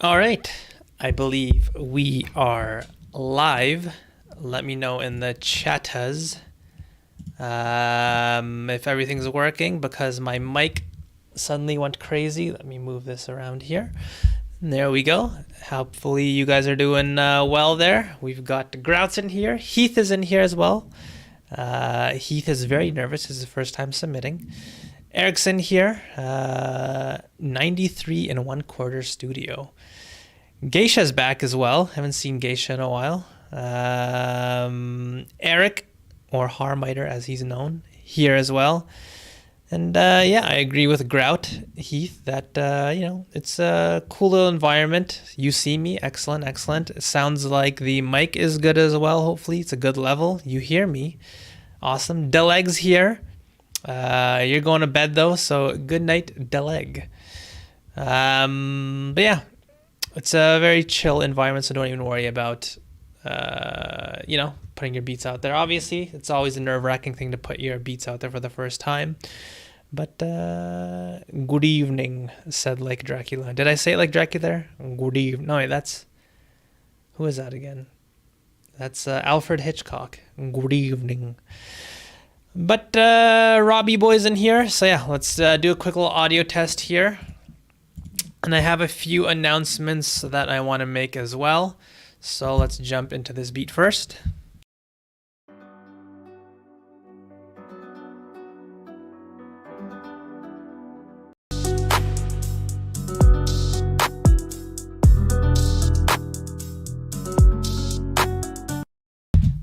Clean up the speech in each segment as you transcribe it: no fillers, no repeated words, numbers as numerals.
All right, I believe we are live. Let me know in the chatters if everything's working because my mic suddenly went crazy. Let me move this around here. There we go. Hopefully you guys are doing well there. We've got Grouts in here. Heath is in here as well. Heath is very nervous. This is his first time submitting. Erickson here. 93 and 1/4 studio. Geisha's back as well. Haven't seen Geisha in a while. Eric, or Harmiter as he's known, here as well. And yeah, I agree with Grout, Heath, that, it's a cool little environment. You see me. Excellent, excellent. It sounds like the mic is good as well, hopefully. It's a good level. You hear me. Awesome. Deleg's here. You're going to bed, though, so good night, Deleg. But yeah, it's a very chill environment, so don't even worry about, putting your beats out there. Obviously, it's always a nerve-wracking thing to put your beats out there for the first time. But good evening, said like Dracula. Did I say it like Dracula there? Good evening. No, wait, that's... Who is that again? That's Alfred Hitchcock. Good evening. But Robbie Boy's in here. So yeah, let's do a quick little audio test here. And I have a few announcements that I want to make as well. So let's jump into this beat first.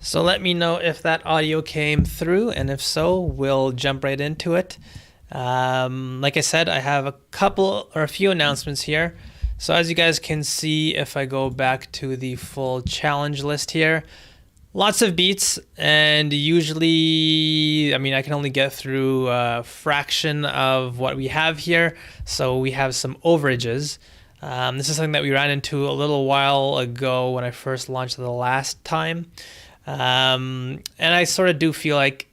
So let me know if that audio came through, and if so, we'll jump right into it. Like I said, I have a few announcements here. So as you guys can see, if I go back to the full challenge list here, lots of beats, and usually, I can only get through a fraction of what we have here. So we have some overages. This is something that we ran into a little while ago when I first launched the last time. And I sort of do feel like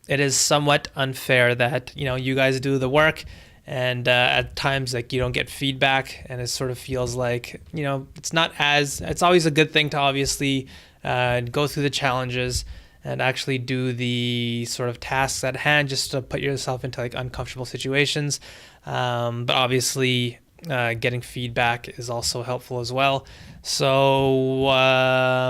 it is somewhat unfair that, you guys do the work and at times like you don't get feedback, and it sort of feels like, it's always a good thing to obviously go through the challenges and actually do the sort of tasks at hand just to put yourself into like uncomfortable situations. But obviously getting feedback is also helpful as well. So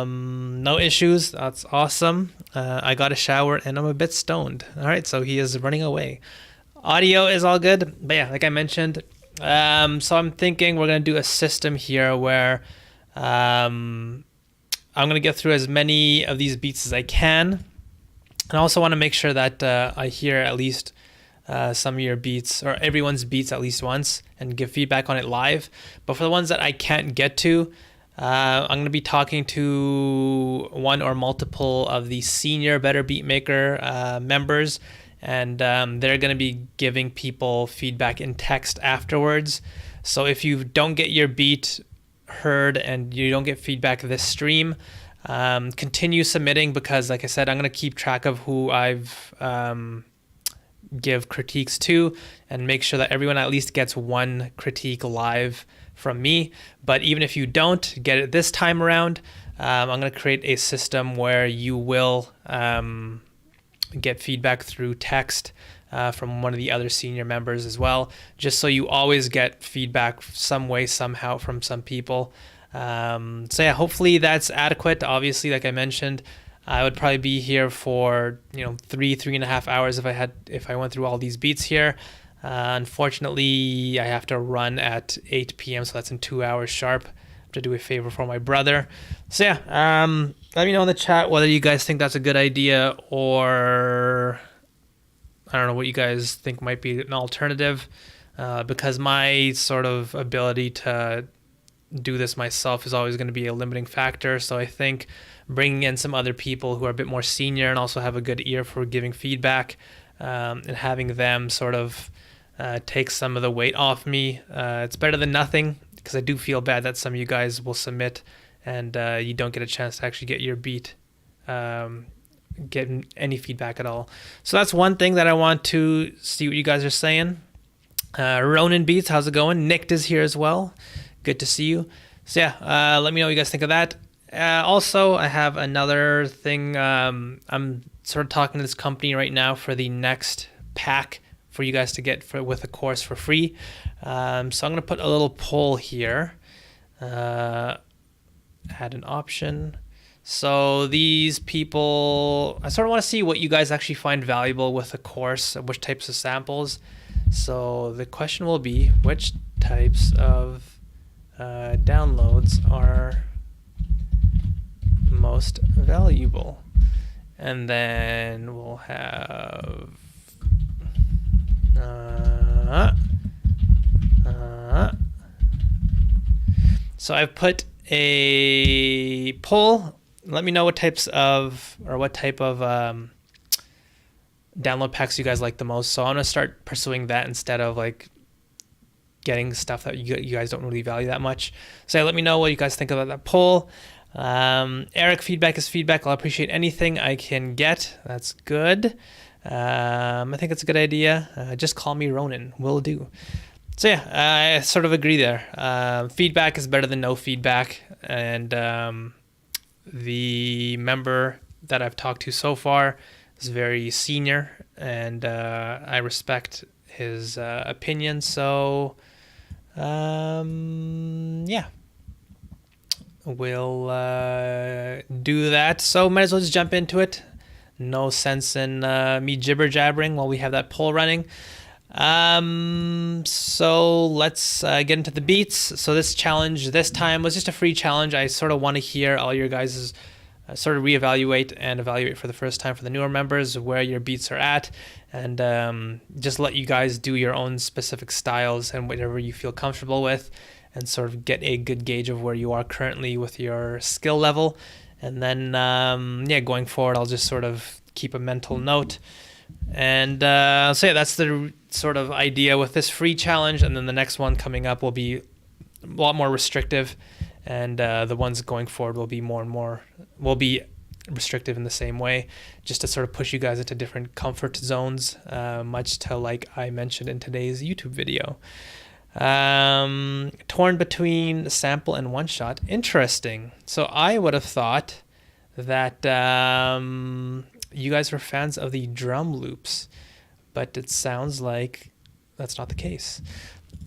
no issues. That's awesome. I got a shower and I'm a bit stoned. All right, so he is running away. Audio is all good, but yeah, like I mentioned, so I'm thinking we're gonna do a system here where I'm gonna get through as many of these beats as I can, and I also want to make sure that I hear at least some of your beats, or everyone's beats, at least once, and give feedback on it live. But for the ones that I can't get to, I'm going to be talking to one or multiple of the senior Better Beatmaker members, and they're going to be giving people feedback in text afterwards. So if you don't get your beat heard and you don't get feedback this stream, continue submitting, because like I said, I'm going to keep track of who I've give critiques to, and make sure that everyone at least gets one critique live from me. But even if you don't get it this time around, I'm going to create a system where you will get feedback through text from one of the other senior members as well, just so you always get feedback some way, somehow, from some people. So yeah, hopefully that's adequate. Obviously, like I mentioned, I would probably be here for 3.5 hours if I went through all these beats here. Unfortunately, I have to run at 8 p.m., so that's in 2 hours sharp. I have to do a favor for my brother. So yeah, let me know in the chat whether you guys think that's a good idea, or I don't know what you guys think might be an alternative, because my sort of ability to do this myself is always going to be a limiting factor. So I think bringing in some other people who are a bit more senior and also have a good ear for giving feedback, and having them sort of take some of the weight off me, it's better than nothing, because I do feel bad that some of you guys will submit and you don't get a chance to actually get your beat, get any feedback at all. So that's one thing that I want to see what you guys are saying. Ronan Beats, how's it going? Nick is here as well. Good to see you. So yeah, let me know what you guys think of that. Also, I have another thing. I'm sort of talking to this company right now for the next pack for you guys to get with the course for free. So I'm going to put a little poll here. Add an option. So these people, I sort of want to see what you guys actually find valuable with the course, which types of samples. So the question will be, which types of downloads are most valuable? And then we'll have so I've put a poll. Let me know what types of, or what type of download packs you guys like the most. So I'm gonna start pursuing that instead of like getting stuff that you guys don't really value that much. So let me know what you guys think about that poll. Eric, feedback is feedback. I'll appreciate anything I can get. That's good. I think it's a good idea. Just call me Ronan. Will do. So yeah, I sort of agree there. Feedback is better than no feedback. And the member that I've talked to so far is very senior, and I respect his opinion. So yeah, we'll do that. So might as well just jump into it. No sense in me jibber jabbering while we have that poll running. So let's get into the beats. So this challenge this time was just a free challenge. I sort of want to hear all your guys' sort of reevaluate and evaluate for the first time for the newer members where your beats are at, and just let you guys do your own specific styles and whatever you feel comfortable with, and sort of get a good gauge of where you are currently with your skill level. And then yeah, going forward, I'll just sort of keep a mental note. And so yeah, that's the sort of idea with this free challenge. And then the next one coming up will be a lot more restrictive, and the ones going forward will be will be restrictive in the same way, just to sort of push you guys into different comfort zones, much to like I mentioned in today's YouTube video. Torn between sample and one shot. Interesting. So I would have thought that you guys were fans of the drum loops, but it sounds like that's not the case.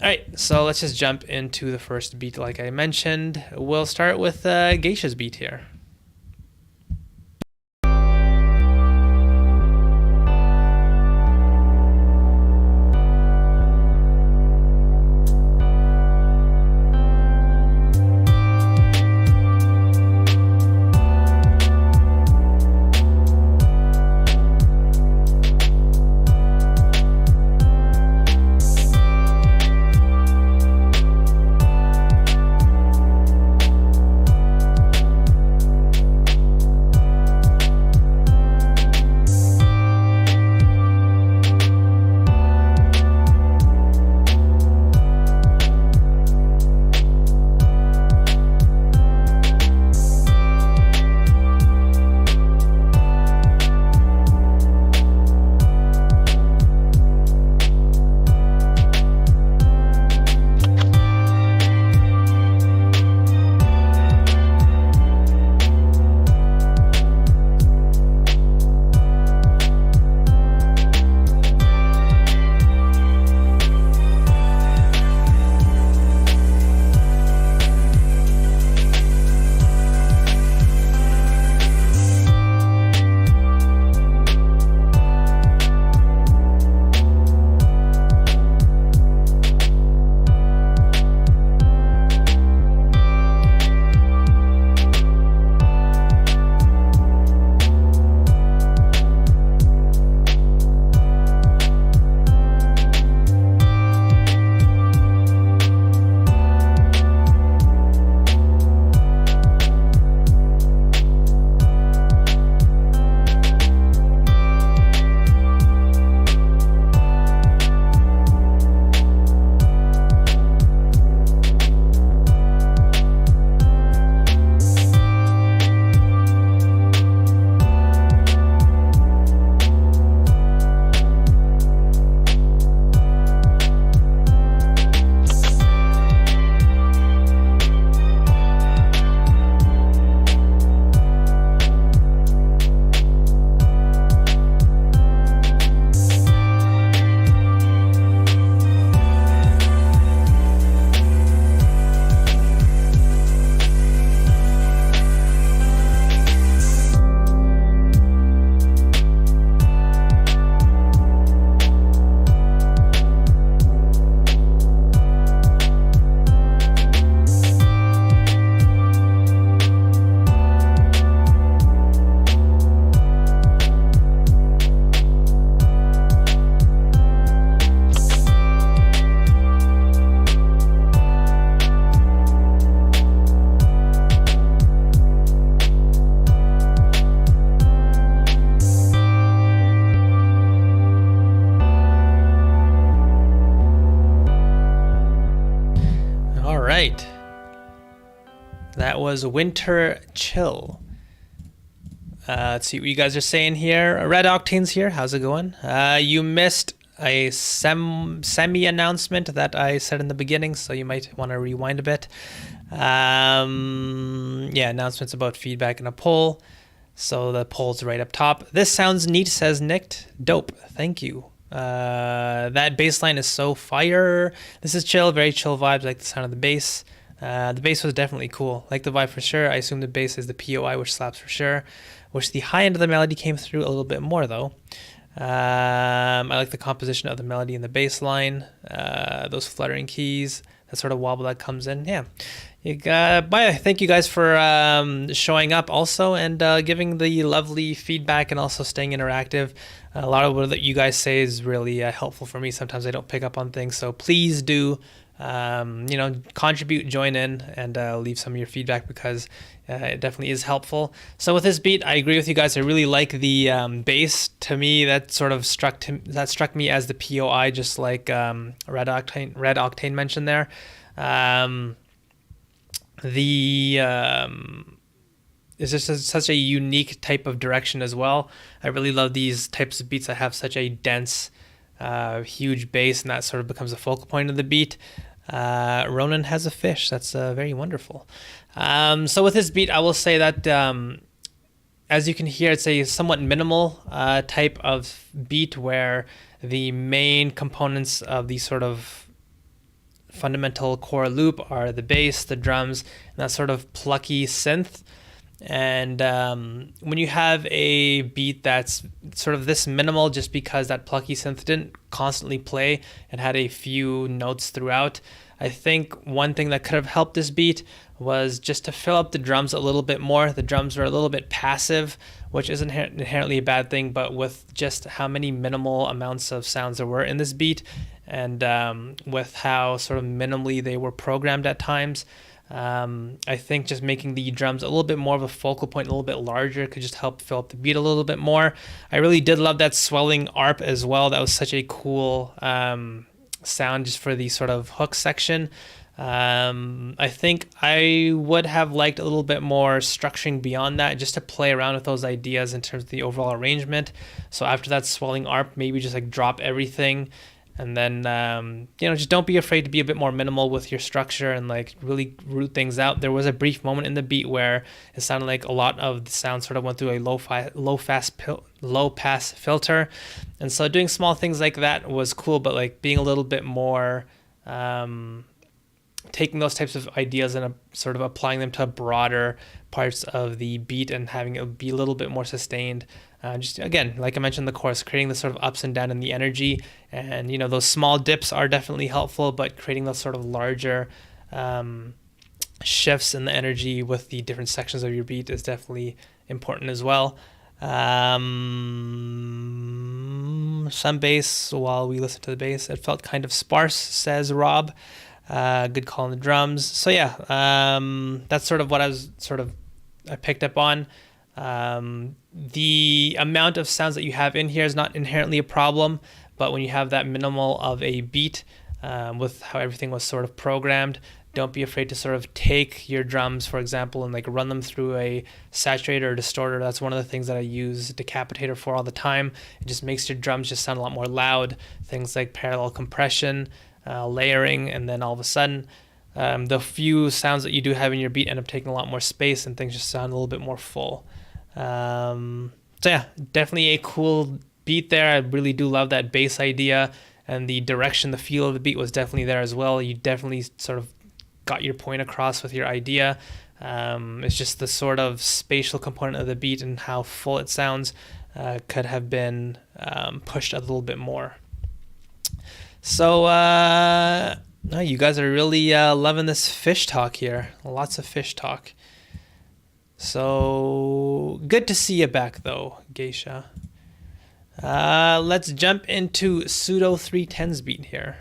All right, so let's just jump into the first beat like I mentioned. We'll start with Geisha's beat here. right. That was Winter Chill. Let's see what you guys are saying here. Red Octane's here. How's it going? You missed a semi announcement that I said in the beginning, so you might want to rewind a bit. Yeah, announcements about feedback and a poll. So the poll's right up top. This sounds neat, says Nicked. Dope. Thank you. That bass line is so fire. This is chill, very chill vibes. Like the sound of the bass. The bass was definitely cool. Like the vibe for sure. I assume the bass is the POI, which slaps for sure. Wish the high end of the melody came through a little bit more though. I like the composition of the melody and the bass line. Those fluttering keys, that sort of wobble that comes in. Yeah. Thank you guys for showing up also and giving the lovely feedback and also staying interactive. A lot of what you guys say is really helpful for me. Sometimes I don't pick up on things, so please do contribute, join in, and leave some of your feedback because it definitely is helpful. So with this beat, I agree with you guys. I really like the bass. To me, that sort of struck me as the POI, just like Red Octane mentioned there. It's just such a unique type of direction as well. I really love these types of beats that have such a dense, huge bass, and that sort of becomes the focal point of the beat. Ronan has a fish. That's very wonderful. So with this beat, I will say that as you can hear, it's a somewhat minimal type of beat where the main components of the sort of fundamental core loop are the bass, the drums, and that sort of plucky synth. And when you have a beat that's sort of this minimal, just because that plucky synth didn't constantly play and had a few notes throughout, I think one thing that could have helped this beat was just to fill up the drums a little bit more. The drums were a little bit passive, which isn't inherently a bad thing, but with just how many minimal amounts of sounds there were in this beat, and with how sort of minimally they were programmed at times, I think just making the drums a little bit more of a focal point, a little bit larger, could just help fill up the beat a little bit more. I really did love that swelling arp as well. That was such a cool sound just for the sort of hook section. I think I would have liked a little bit more structuring beyond that, just to play around with those ideas in terms of the overall arrangement. So after that swelling arp, maybe just like drop everything. And then, just don't be afraid to be a bit more minimal with your structure and like really root things out. There was a brief moment in the beat where it sounded like a lot of the sound sort of went through a low pass filter. And so doing small things like that was cool, but like being a little bit more, taking those types of ideas and sort of applying them to broader parts of the beat and having it be a little bit more sustained. Just again, like I mentioned, the chorus, creating the sort of ups and down in the energy, and those small dips are definitely helpful, but creating those sort of larger shifts in the energy with the different sections of your beat is definitely important as well. Some bass while we listen to the bass. It felt kind of sparse, says Rob. Good call on the drums. So yeah, that's sort of what I picked up on. The amount of sounds that you have in here is not inherently a problem, but when you have that minimal of a beat, with how everything was sort of programmed, don't be afraid to sort of take your drums, for example, and like run them through a saturator or distorter. That's one of the things that I use Decapitator for all the time. It just makes your drums just sound a lot more loud. Things like parallel compression, layering, and then all of a sudden, the few sounds that you do have in your beat end up taking a lot more space and things just sound a little bit more full. So yeah, definitely a cool beat there. I really do love that bass idea, and the direction, the feel of the beat was definitely there as well. You definitely sort of got your point across with your idea. It's just the sort of spatial component of the beat and how full it sounds could have been pushed a little bit more. So you guys are really loving this fish talk here. Lots of fish talk. So good to see you back though, Geisha. Let's jump into Pseudo 310's beat here.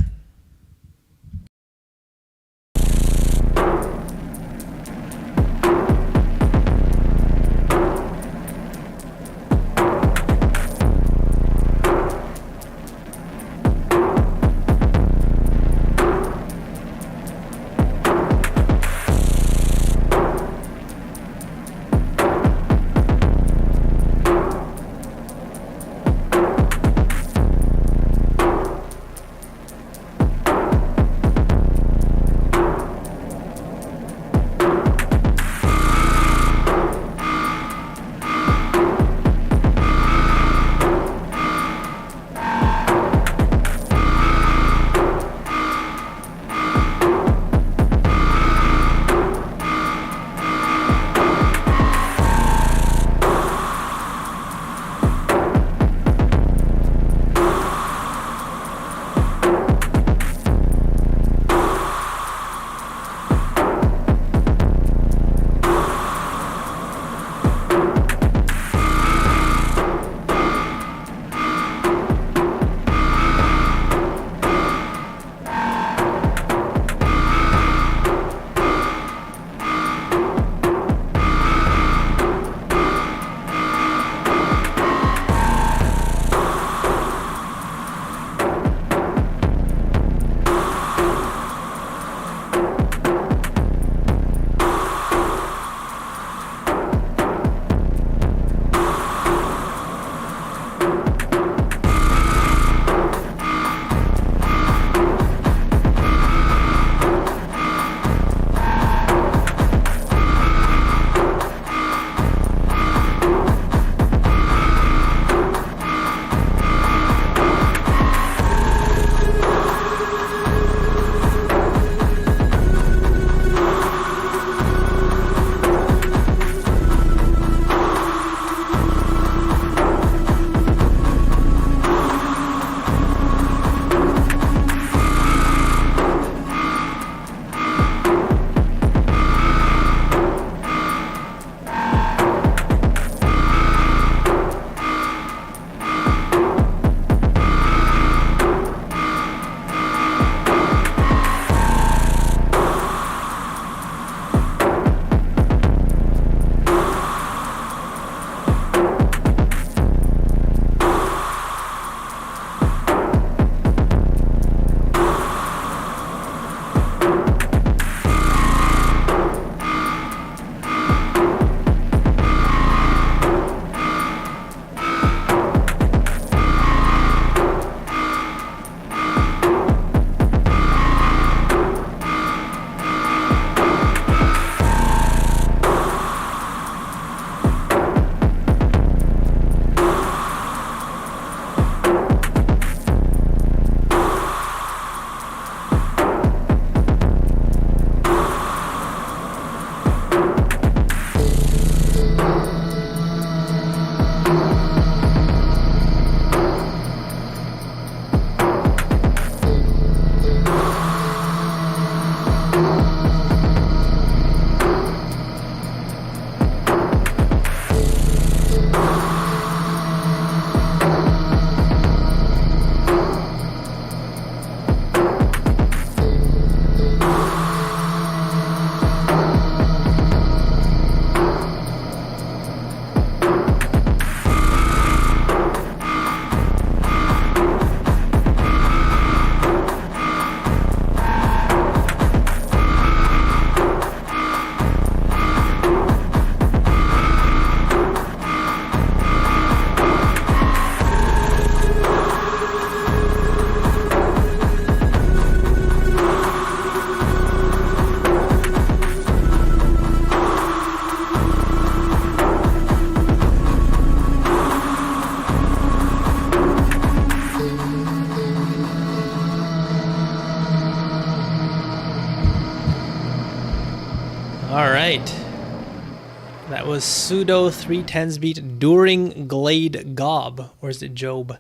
That was Pseudo 310's beat During Glade Gob. Or is it Job?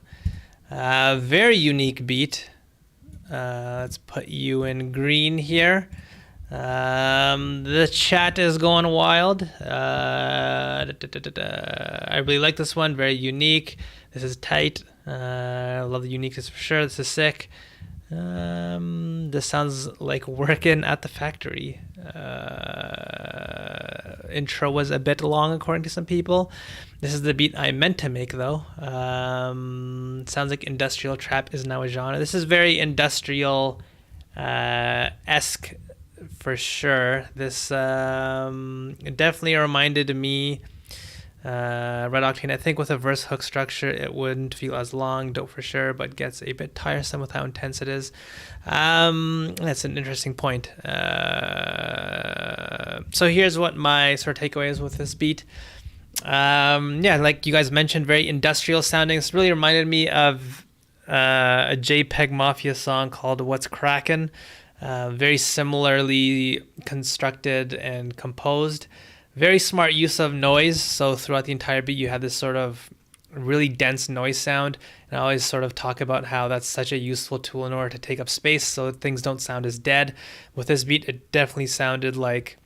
Very unique beat. Let's put you in green here. The chat is going wild. I really like this one. Very unique. This is tight. I love the uniqueness for sure. This is sick. This sounds like working at the factory. Intro was a bit long according to some people. This is the beat I meant to make though. Sounds like industrial trap is now a genre. This is very industrial esque for sure. This definitely reminded me Red Octane. I think with a verse hook structure it wouldn't feel as long, dope for sure, but gets a bit tiresome with how intense it is. That's an interesting point. So here's what my sort of takeaway is with this beat. Yeah, like you guys mentioned, very industrial sounding. This really reminded me of a JPEG Mafia song called What's Crackin'. Very similarly constructed and composed. Very smart use of noise. So throughout the entire beat, you have this sort of really dense noise sound. And I always sort of talk about how that's such a useful tool in order to take up space so things don't sound as dead. With this beat, it definitely sounded like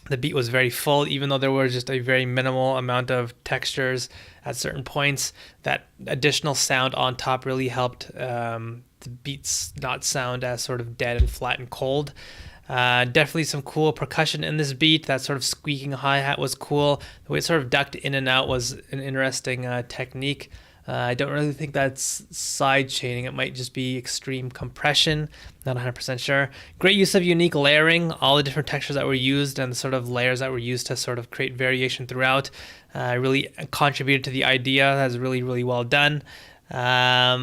the beat was very full, even though there were just a very minimal amount of textures at certain points. That additional sound on top really helped the beats not sound as sort of dead and flat and cold. Definitely some cool percussion in this beat. That sort of squeaking hi-hat was cool. The way it sort of ducked in and out was an interesting technique. I don't really think that's side chaining. It might just be extreme compression. Not 100% sure. Great use of unique layering. All the different textures that were used and the sort of layers that were used to sort of create variation throughout really contributed to the idea. That's really, really well done. Yeah,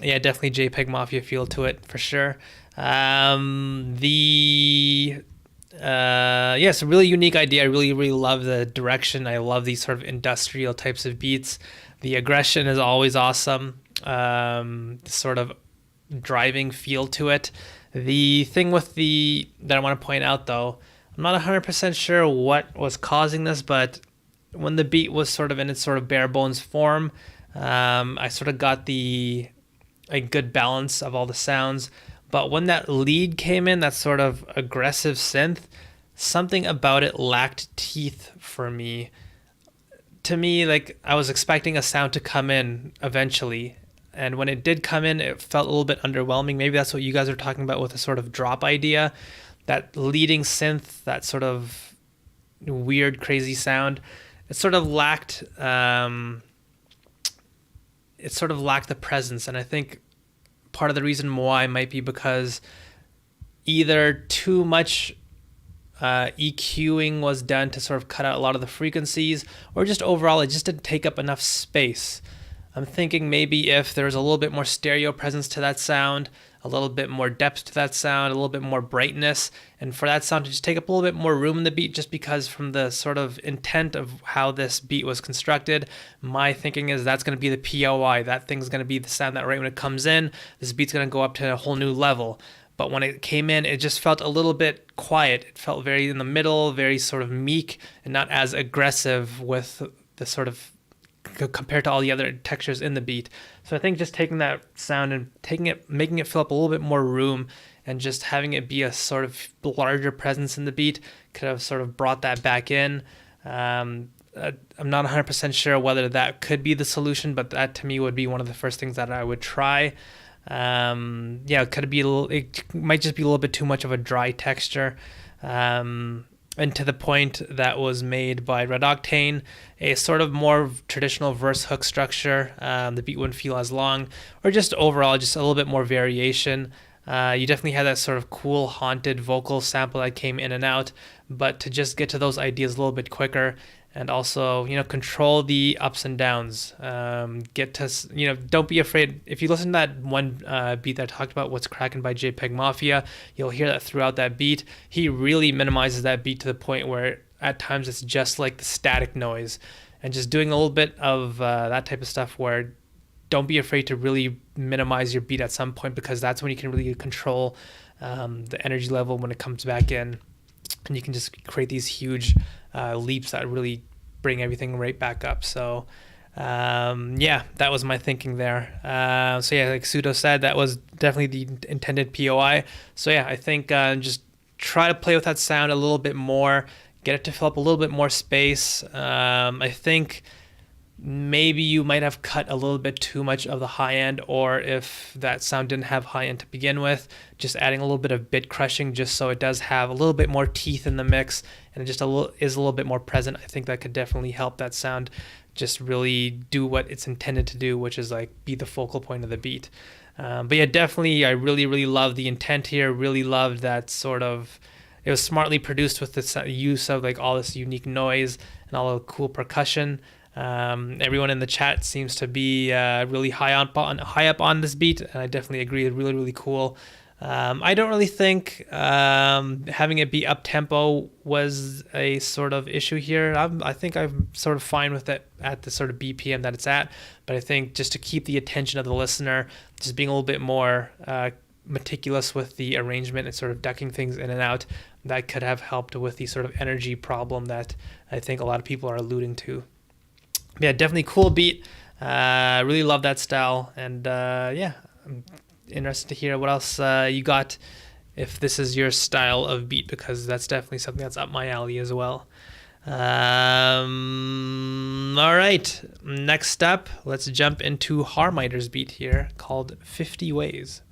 definitely JPEG Mafia feel to it for sure. Yes, a really unique idea. I really, really love the direction. I love these sort of industrial types of beats. The aggression is always awesome. Sort of driving feel to it. The thing with that I want to point out though, I'm not 100% sure what was causing this, but when the beat was sort of in its sort of bare bones form, I sort of got a good balance of all the sounds. But when that lead came in, that sort of aggressive synth, something about it lacked teeth for me. To me, like I was expecting a sound to come in eventually. And when it did come in, it felt a little bit underwhelming. Maybe that's what you guys are talking about with a sort of drop idea. That leading synth, that sort of weird, crazy sound, it sort of lacked the presence. And I think part of the reason why might be because either too much EQing was done to sort of cut out a lot of the frequencies, or just overall it just didn't take up enough space. I'm thinking maybe if there's a little bit more stereo presence to that sound, a little bit more depth to that sound, a little bit more brightness, and for that sound to just take up a little bit more room in the beat, just because from the sort of intent of how this beat was constructed, my thinking is that's going to be the POI. That thing's going to be the sound that right when it comes in, this beat's going to go up to a whole new level. But when it came in, it just felt a little bit quiet. It felt very in the middle, very sort of meek, and not as aggressive with the sort of compared to all the other textures in the beat. So I think just taking that sound and making it fill up a little bit more room and just having it be a sort of larger presence in the beat could have sort of brought that back in. I'm not 100% sure whether that could be the solution, but that to me would be one of the first things that I would try. Yeah, it might just be a little bit too much of a dry texture. And to the point that was made by Red Octane, a sort of more traditional verse hook structure. The beat wouldn't feel as long, or just overall, just a little bit more variation. You definitely had that sort of cool haunted vocal sample that came in and out, but to just get to those ideas a little bit quicker, and also, control the ups and downs. Get to, don't be afraid. If you listen to that one beat that I talked about, What's Crackin' by JPEG Mafia, you'll hear that throughout that beat. He really minimizes that beat to the point where at times it's just like the static noise. And just doing a little bit of that type of stuff where don't be afraid to really minimize your beat at some point, because that's when you can really control the energy level when it comes back in. and you can just create these huge leaps that really bring everything right back up. So yeah, that was my thinking there. So yeah, like Pseudo said, that was definitely the intended POI. So yeah, I think just try to play with that sound a little bit more, get it to fill up a little bit more space. I think maybe you might have cut a little bit too much of the high end, or if that sound didn't have high end to begin with, just adding a little bit of bit crushing just so it does have a little bit more teeth in the mix and it just is a little bit more present. I think that could definitely help that sound just really do what it's intended to do, which is like be the focal point of the beat. But yeah, definitely, I really love the intent here. Really loved that sort of, it was smartly produced with the use of like all this unique noise and all the cool percussion. Everyone in the chat seems to be really high up on this beat, and I definitely agree. It's really cool. I don't really think having it be up tempo was a sort of issue here. I think I'm sort of fine with it at the sort of BPM that it's at, but I think just to keep the attention of the listener, just being a little bit more meticulous with the arrangement and sort of ducking things in and out, that could have helped with the sort of energy problem that I think a lot of people are alluding to. Yeah, definitely cool beat. Really love that style, and yeah, I'm interested to hear what else you got if this is your style of beat, because that's definitely something that's up my alley as well. All right, next up, let's jump into Harmiter's beat here called 50 Ways.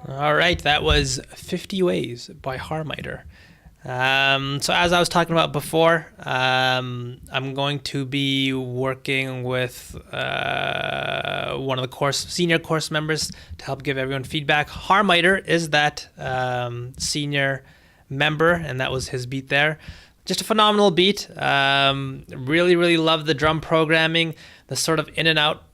All right, that was 50 Ways by Harmiter. So as I was talking about before, I'm going to be working with one of the senior course members to help give everyone feedback. Harmiter is that senior member, and that was his beat there. Just a phenomenal beat. Really love the drum programming, the sort of in and out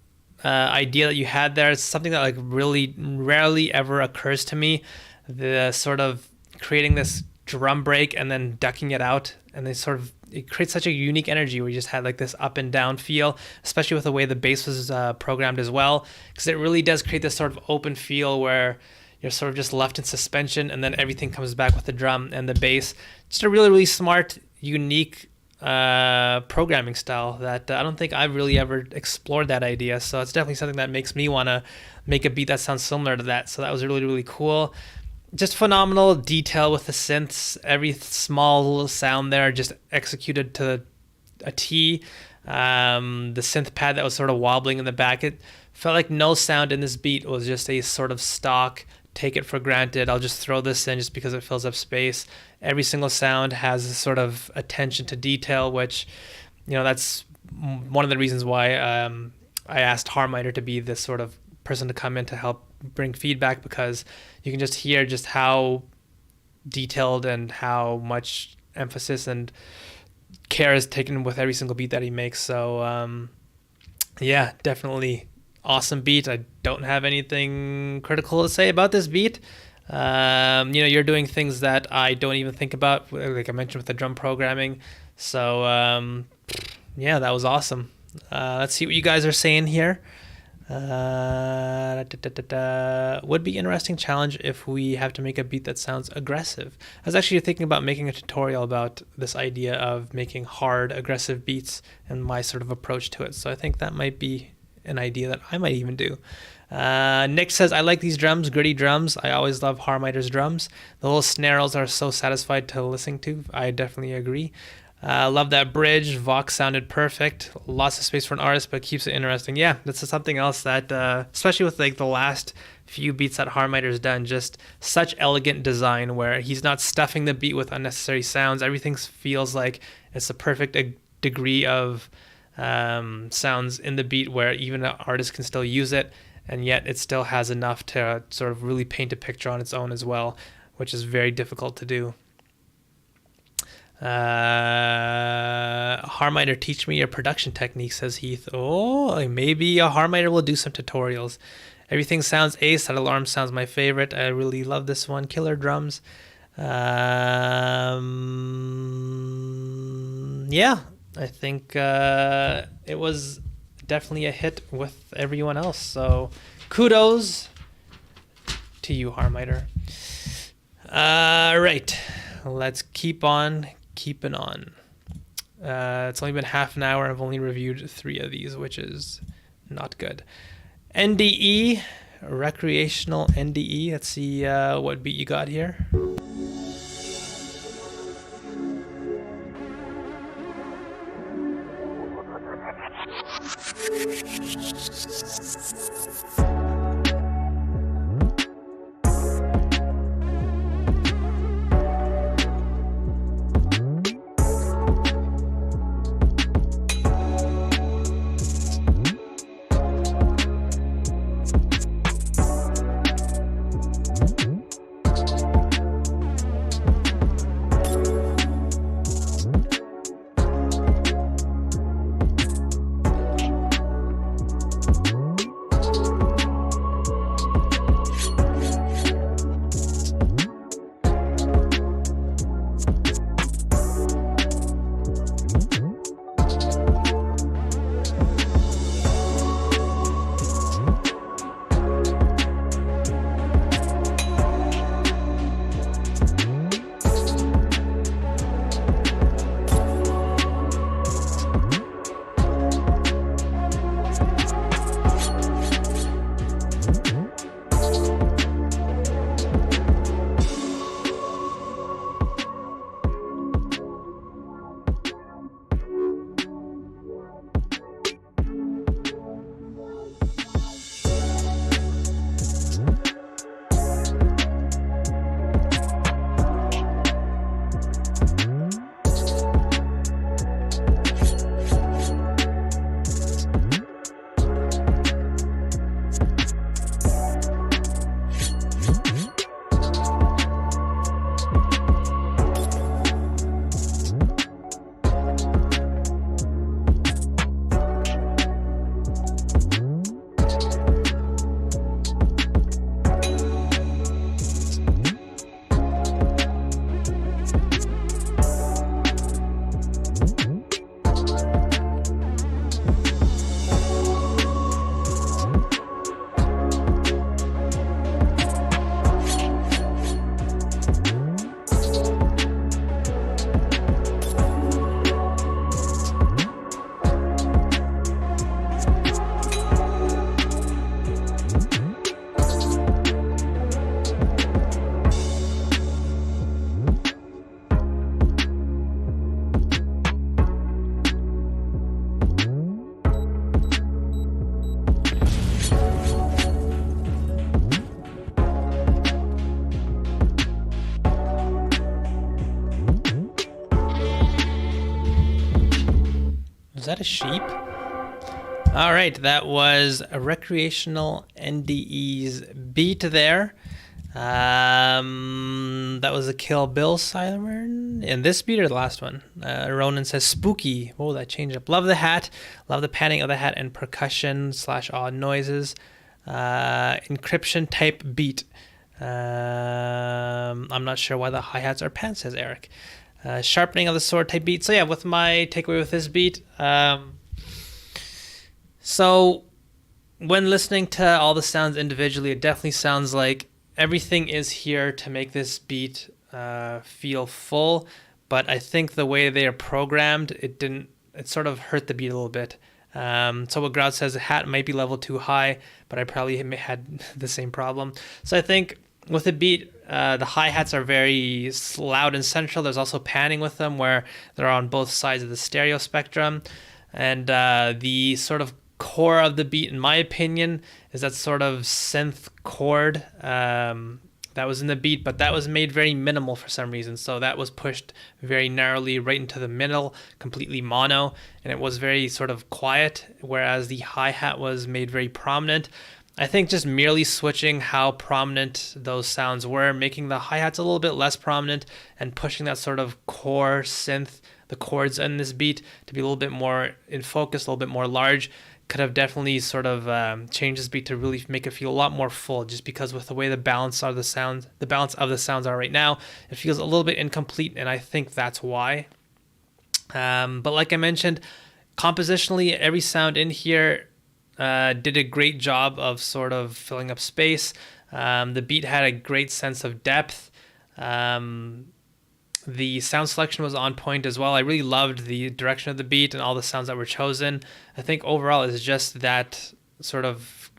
idea that you had there. It's something that like really rarely ever occurs to me. The sort of creating this drum break and then ducking it out, and they sort of, it creates such a unique energy where you just had like this up and down feel, especially with the way the bass was programmed as well, because it really does create this sort of open feel where you're sort of just left in suspension and then everything comes back with the drum and the bass. Just a really smart, unique programming style that I don't think I've really ever explored that idea. So it's definitely something that makes me want to make a beat that sounds similar to that. So that was really cool. just phenomenal detail with the synths. Every small little sound there just executed to a T. The synth pad that was sort of wobbling in the back, it felt like no sound in this beat was just a sort of stock, take it for granted, I'll just throw this in just because it fills up space. Every single sound has a sort of attention to detail, which, that's one of the reasons why I asked Harmiter to be this sort of person to come in to help bring feedback, because you can just hear just how detailed and how much emphasis and care is taken with every single beat that he makes. So yeah, definitely awesome beat. I don't have anything critical to say about this beat. You're doing things that I don't even think about, like I mentioned with the drum programming. So yeah, that was awesome. Let's see what you guys are saying here. Would be interesting challenge if we have to make a beat that sounds aggressive. I was actually thinking about making a tutorial about this idea of making hard, aggressive beats and my sort of approach to it. So I think that might be an idea that I might even do. Nick says, I like these drums, gritty drums. I always love Harmiter's drums. The little snarls are so satisfied to listen to. I definitely agree. Love that bridge. Vox sounded perfect. Lots of space for an artist, but keeps it interesting. Yeah, that's something else that, especially with like the last few beats that Harmiter's done, just such elegant design where he's not stuffing the beat with unnecessary sounds. Everything feels like it's a perfect degree of sounds in the beat where even an artist can still use it, and yet it still has enough to sort of really paint a picture on its own as well, which is very difficult to do. Harmiter, teach me your production technique, says Heath. Oh, maybe a Harmiter will do some tutorials. Everything sounds ace. That alarm sounds my favorite. I really love this one. Killer drums. Yeah, I think it was definitely a hit with everyone else. So kudos to you, Harmiter. Right, let's keep on keeping on. It's only been half an hour. I've only reviewed 3 of these, which is not good. NDE, recreational NDE. Let's see what beat you got here. that a sheep? All right, that was a Recreational NDE's beat there. That was a Kill Bill siren. In this beat or the last one? Ronan says spooky. Oh, that changed up. Love the hat. Love the panning of the hat and percussion / odd noises. Encryption type beat. I'm not sure why the hi-hats are pants, says Eric. Sharpening of the sword type beat. So yeah, with my takeaway with this beat, so when listening to all the sounds individually, it definitely sounds like everything is here to make this beat feel full. But I think the way they are programmed, it sort of hurt the beat a little bit. So what Grout says, the hat might be level too high, but I probably had the same problem. So I think with the beat, the hi-hats are very loud and central. There's also panning with them where they're on both sides of the stereo spectrum. And the sort of core of the beat, in my opinion, is that sort of synth chord that was in the beat, but that was made very minimal for some reason. So that was pushed very narrowly right into the middle, completely mono, and it was very sort of quiet, whereas the hi-hat was made very prominent. I think just merely switching how prominent those sounds were, making the hi-hats a little bit less prominent and pushing that sort of core synth, the chords in this beat, to be a little bit more in focus, a little bit more large, could have definitely sort of changed this beat to really make it feel a lot more full, just because with the way the balance of the sounds are right now, it feels a little bit incomplete, and I think that's why. But like I mentioned, compositionally, every sound in here did a great job of sort of filling up space. The beat had a great sense of depth. The sound selection was on point as well. I really loved the direction of the beat and all the sounds that were chosen. I think overall it's just that sort of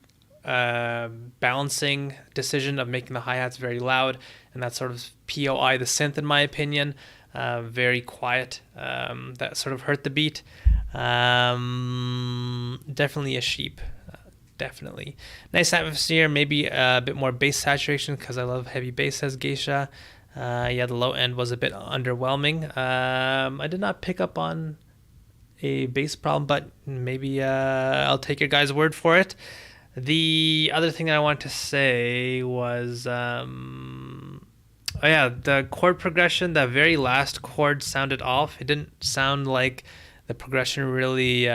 balancing decision of making the hi-hats very loud and that sort of POI, the synth, in my opinion, very quiet. That sort of hurt the beat. Definitely a sheep. Definitely. Nice atmosphere, maybe a bit more bass saturation because I love heavy bass, says Geisha. Yeah, the low end was a bit underwhelming. I did not pick up on a bass problem, but maybe I'll take your guys' word for it. The other thing that I wanted to say was, the chord progression, the very last chord sounded off. It didn't sound like the progression really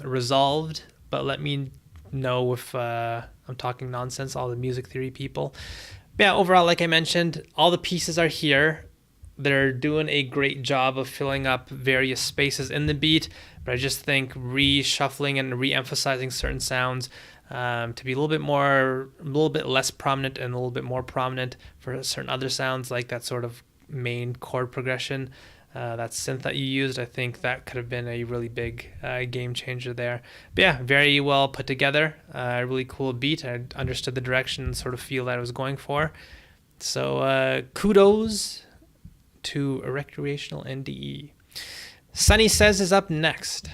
resolved, but let me know if I'm talking nonsense, all the music theory people. Yeah, overall, like I mentioned, all the pieces are here. They're doing a great job of filling up various spaces in the beat, but I just think reshuffling and re-emphasizing certain sounds to be a little bit less prominent and a little bit more prominent for certain other sounds, like that sort of main chord progression, that synth that you used. I think that could have been a really big game changer there. But yeah, very well put together. Really cool beat. I understood the direction and sort of feel that I was going for. So kudos to a Recreational NDE. Sunny Says is up next.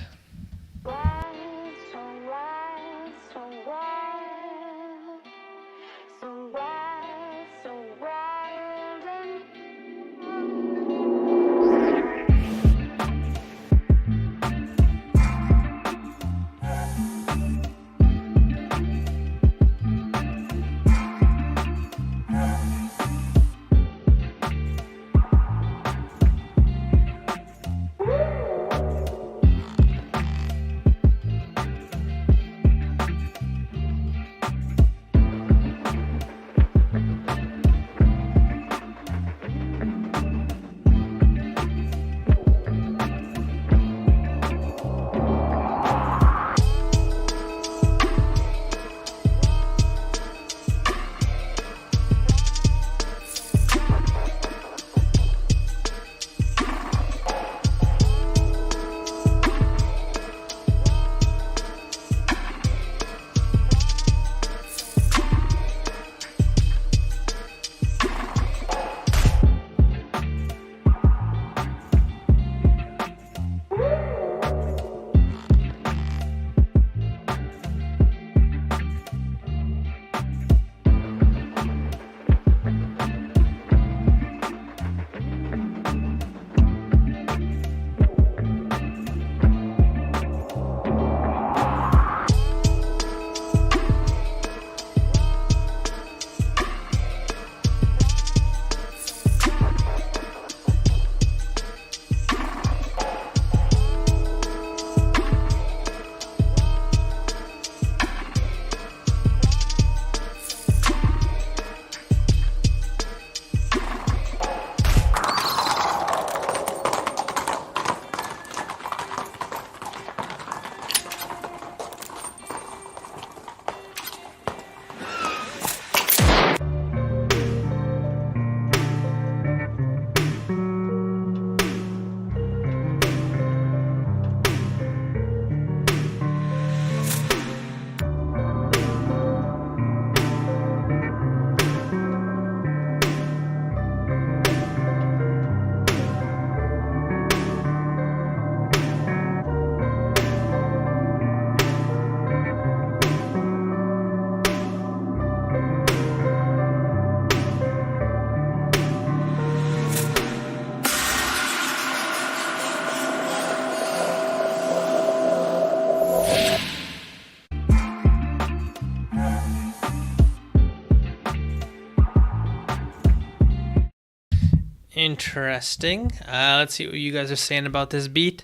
Interesting. Let's see what you guys are saying about this beat.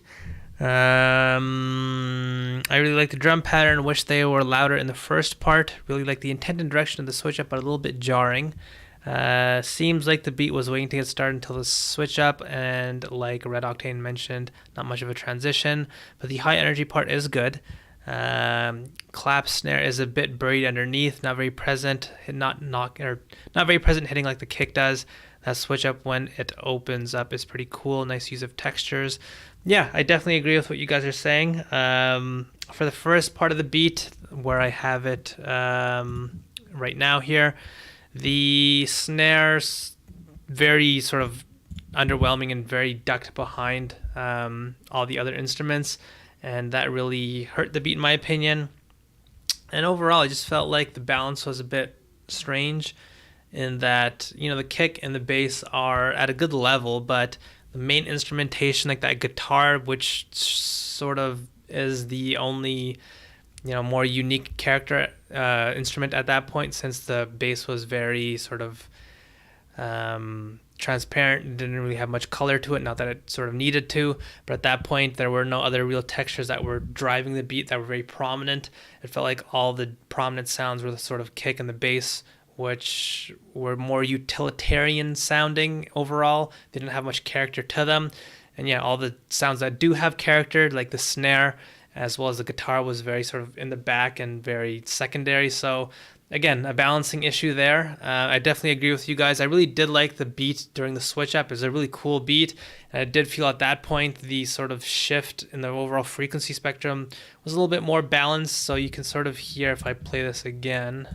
I really like the drum pattern. Wish they were louder in the first part. Really like the intent and direction of the switch up, but a little bit jarring. Seems like the beat was waiting to get started until the switch up, and like Red Octane mentioned, not much of a transition, but the high energy part is good. Clap snare is a bit buried underneath, not very present, not very present hitting like the kick does. That switch up when it opens up is pretty cool. Nice use of textures. Yeah, I definitely agree with what you guys are saying. For the first part of the beat, where I have it right now here, the snares very sort of underwhelming and very ducked behind all the other instruments, and that really hurt the beat in my opinion. And overall, I just felt like the balance was a bit strange in that, you know, the kick and the bass are at a good level, but the main instrumentation, like that guitar, which sort of is the only, you know, more unique character instrument at that point, since the bass was very sort of transparent, didn't really have much color to it, not that it sort of needed to, but at that point there were no other real textures that were driving the beat that were very prominent. It felt like all the prominent sounds were the sort of kick and the bass, which were more utilitarian sounding overall. They didn't have much character to them. And yeah, all the sounds that do have character, like the snare as well as the guitar, was very sort of in the back and very secondary. So again, a balancing issue there. I definitely agree with you guys. I really did like the beat during the switch up. It was a really cool beat. And I did feel at that point the sort of shift in the overall frequency spectrum was a little bit more balanced. So you can sort of hear, if I play this again,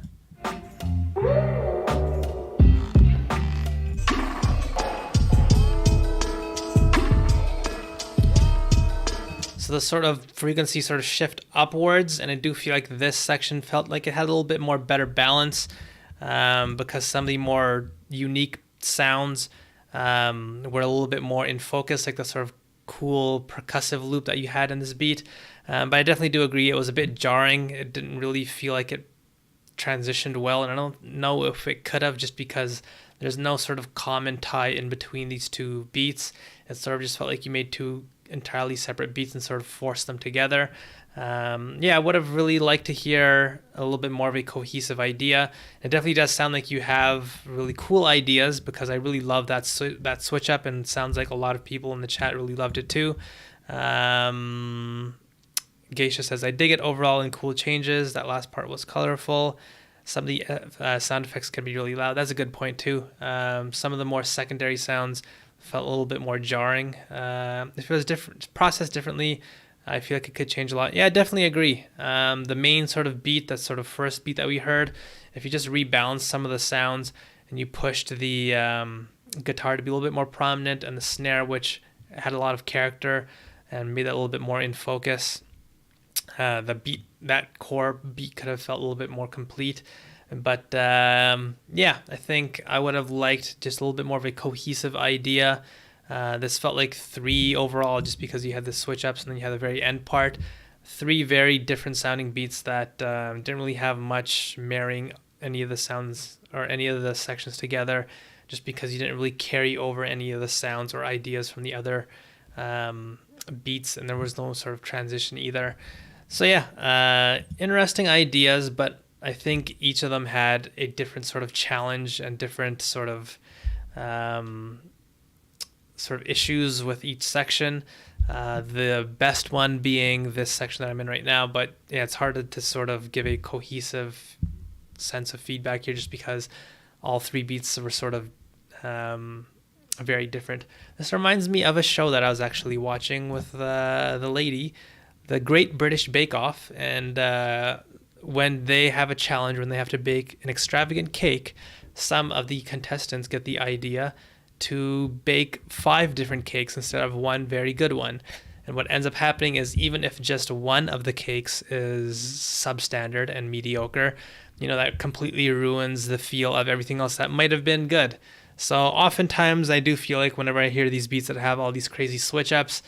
so the sort of frequency sort of shift upwards, and I do feel like this section felt like it had a little bit more better balance because some of the more unique sounds were a little bit more in focus, like the sort of cool percussive loop that you had in this beat. But I definitely do agree it was a bit jarring. It didn't really feel like it transitioned well, and I don't know if it could have, just because there's no sort of common tie in between these two beats. It sort of just felt like you made two entirely separate beats and sort of forced them together. Yeah, I would have really liked to hear a little bit more of a cohesive idea. It definitely does sound like you have really cool ideas, because I really love that switch up, and it sounds like a lot of people in the chat really loved it too. Geisha says, I dig it overall in cool changes. That last part was colorful. Some of the sound effects can be really loud. That's a good point too. Some of the more secondary sounds felt a little bit more jarring. If it was processed differently, I feel like it could change a lot. Yeah, I definitely agree. The main sort of beat, that sort of first beat that we heard, if you just rebalance some of the sounds and you pushed the guitar to be a little bit more prominent, and the snare, which had a lot of character, and made that a little bit more in focus, the beat, that core beat, could have felt a little bit more complete. But yeah, I think I would have liked just a little bit more of a cohesive idea. This felt like 3 overall, just because you had the switch ups and then you had the very end part. 3 very different sounding beats that didn't really have much marrying any of the sounds or any of the sections together, just because you didn't really carry over any of the sounds or ideas from the other beats, and there was no sort of transition either. So yeah, interesting ideas, but I think each of them had a different sort of challenge and different sort of issues with each section. The best one being this section that I'm in right now, but yeah, it's hard to sort of give a cohesive sense of feedback here, just because all 3 beats were sort of very different. This reminds me of a show that I was actually watching with the lady, the Great British Bake Off, and when they have a challenge, when they have to bake an extravagant cake, some of the contestants get the idea to bake 5 different cakes instead of one very good one. And what ends up happening is, even if just one of the cakes is substandard and mediocre, you know, that completely ruins the feel of everything else that might have been good. So oftentimes I do feel like whenever I hear these beats that have all these crazy switch ups,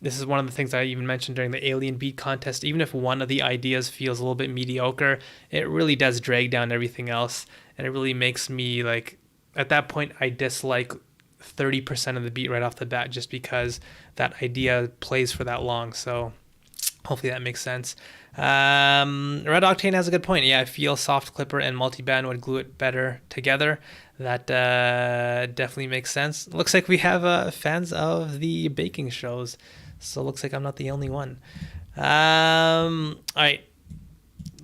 this is one of the things I even mentioned during the Alien Beat contest. Even if one of the ideas feels a little bit mediocre, it really does drag down everything else. And it really makes me, like, at that point, I dislike 30% of the beat right off the bat, just because that idea plays for that long. So hopefully that makes sense. Red Octane has a good point. Yeah, I feel Soft Clipper and Multiband would glue it better together. That definitely makes sense. Looks like we have fans of the baking shows, so looks like I'm not the only one. All right,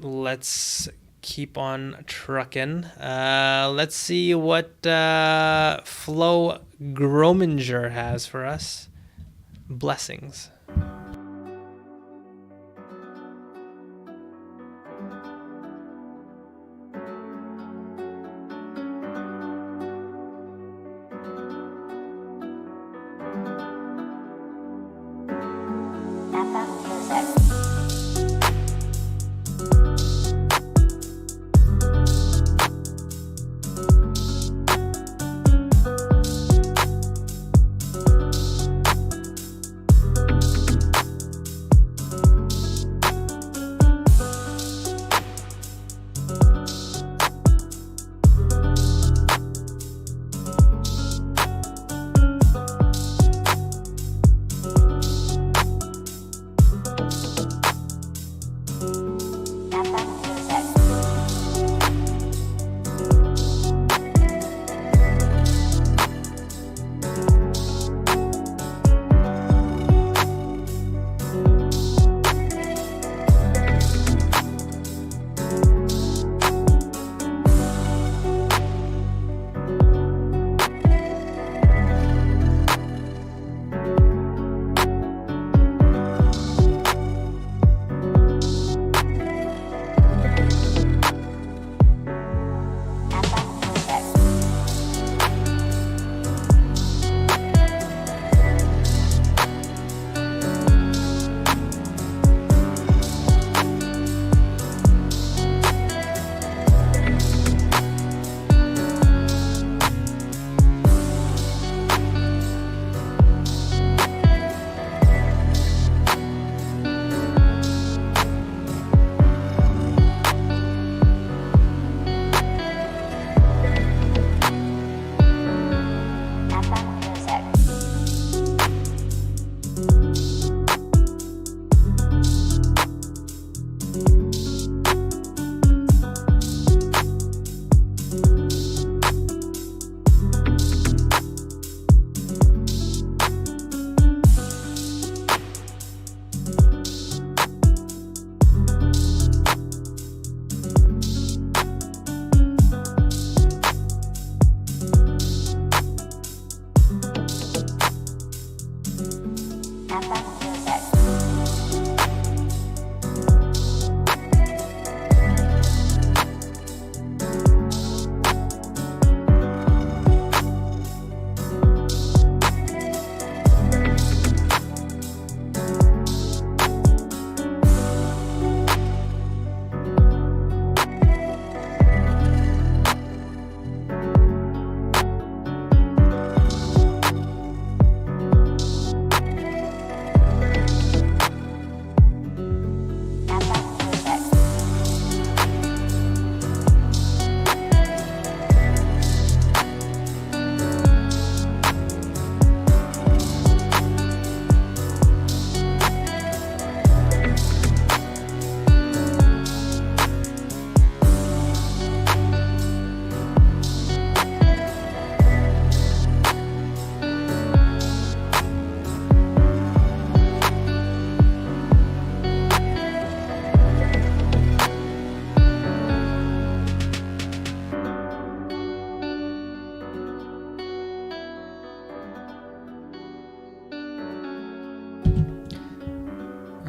let's keep on trucking. Let's see what Flo Grominger has for us. Blessings.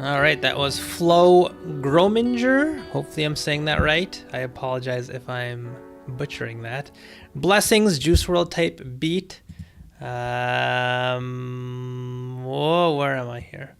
All right, that was Flo Grominger. Hopefully I'm saying that right. I apologize if I'm butchering that. Blessings, Juice WRLD type beat. Whoa, where am I here?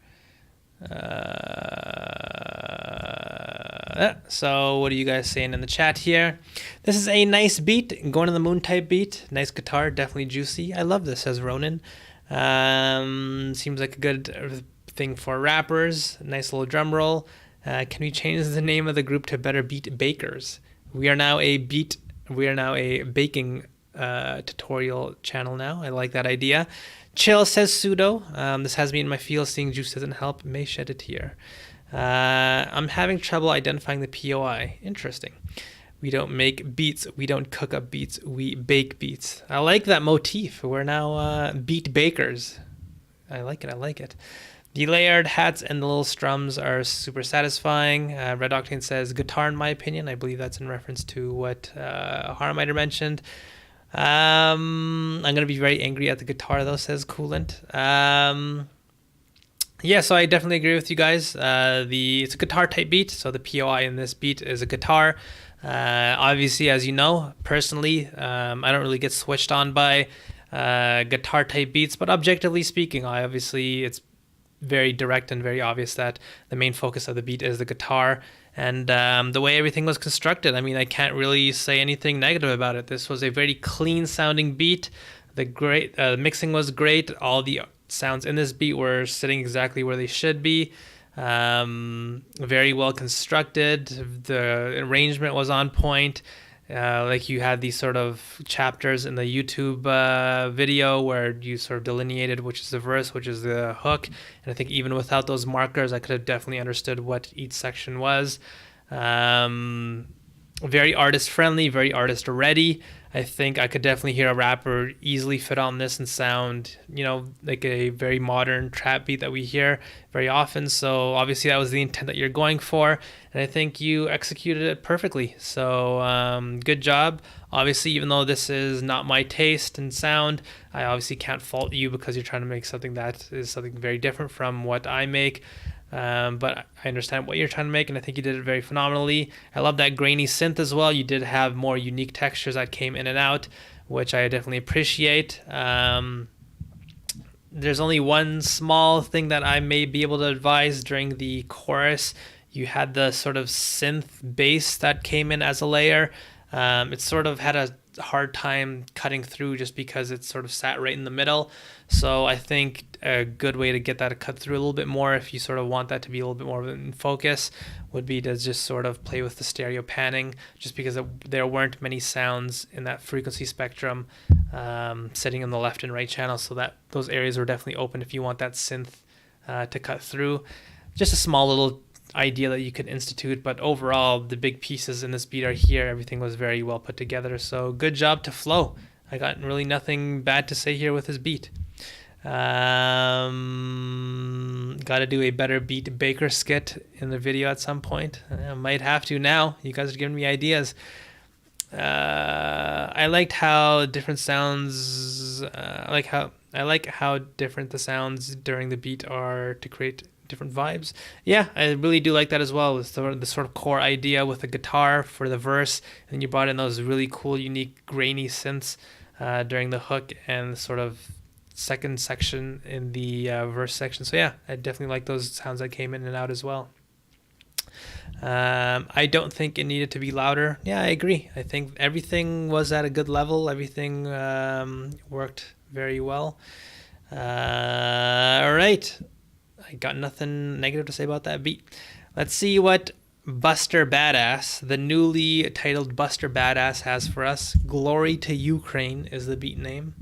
So what are you guys saying in the chat here? This is a nice beat, Going to the Moon type beat. Nice guitar, definitely juicy. I love this, says Ronan. Seems like a good thing for rappers. Nice little drum roll. Can we change the name of the group to Better Beat Bakers? We are now a baking tutorial channel now. I like that idea. Chill says pseudo. This has me in my feels. Seeing juice doesn't help. May shed a tear. I'm having trouble identifying the POI. Interesting. We don't make beats. We don't cook up beats. We bake beats. I like that motif. We're now beat bakers. I like it. I like it. The layered hats and the little strums are super satisfying. Red Octane says guitar, in my opinion. I believe that's in reference to what Harmider mentioned. I'm going to be very angry at the guitar, though, says Coolant. Yeah, so I definitely agree with you guys. It's a guitar type beat, so the POI in this beat is a guitar. Obviously, as you know, personally, I don't really get switched on by guitar type beats, but objectively speaking, it's very direct and very obvious that the main focus of the beat is the guitar and the way everything was constructed. I mean, I can't really say anything negative about it. This was a very clean sounding beat. The mixing was great. All the sounds in this beat were sitting exactly where they should be. Very well constructed. The arrangement was on point. Like you had these sort of chapters in the YouTube video where you sort of delineated which is the verse, which is the hook. And I think even without those markers, I could have definitely understood what each section was. Very artist friendly, very artist ready. I think I could definitely hear a rapper easily fit on this and sound, like a very modern trap beat that we hear very often. So obviously that was the intent that you're going for, and I think you executed it perfectly. So good job. Obviously, even though this is not my taste and sound, I obviously can't fault you because you're trying to make something that is something very different from what I make. But I understand what you're trying to make, and I think you did it very phenomenally. I love that grainy synth as well. You did have more unique textures that came in and out, which I definitely appreciate. There's only one small thing that I may be able to advise during the chorus. You had the sort of synth bass that came in as a layer. It sort of had a hard time cutting through just because it sort of sat right in the middle. So I think a good way to get that to cut through a little bit more, if you sort of want that to be a little bit more in focus, would be to just sort of play with the stereo panning, just because there weren't many sounds in that frequency spectrum sitting in the left and right channel, so that those areas were definitely open if you want that synth to cut through. Just a small little idea that you could institute, but overall the big pieces in this beat are here. Everything was very well put together, so good job to Flo. I got really nothing bad to say here with his beat. Got to do a better Beat Baker skit in the video at some point. I might have to now. You guys are giving me ideas. I liked how different sounds. I like how different the sounds during the beat are to create different vibes. Yeah, I really do like that as well. It's the sort of core idea with the guitar for the verse, and you brought in those really cool, unique, grainy synths during the hook and the sort of second section in the verse section. So yeah, I definitely like those sounds that came in and out as well. I don't think it needed to be louder. Yeah, I agree. I think everything was at a good level. Everything worked very well. All right. I got nothing negative to say about that beat. Let's see what Buster Badass, the newly titled Buster Badass, has for us. Glory to Ukraine is the beat name.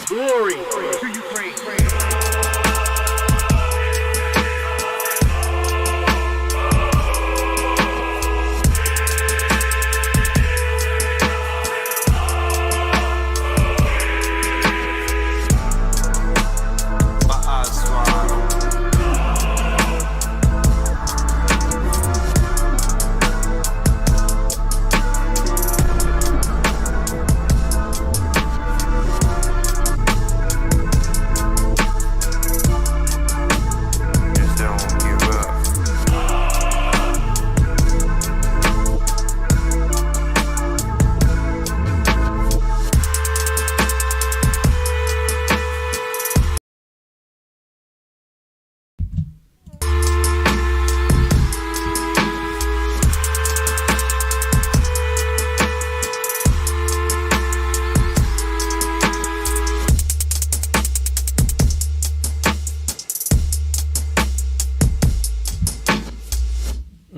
Glory to Ukraine.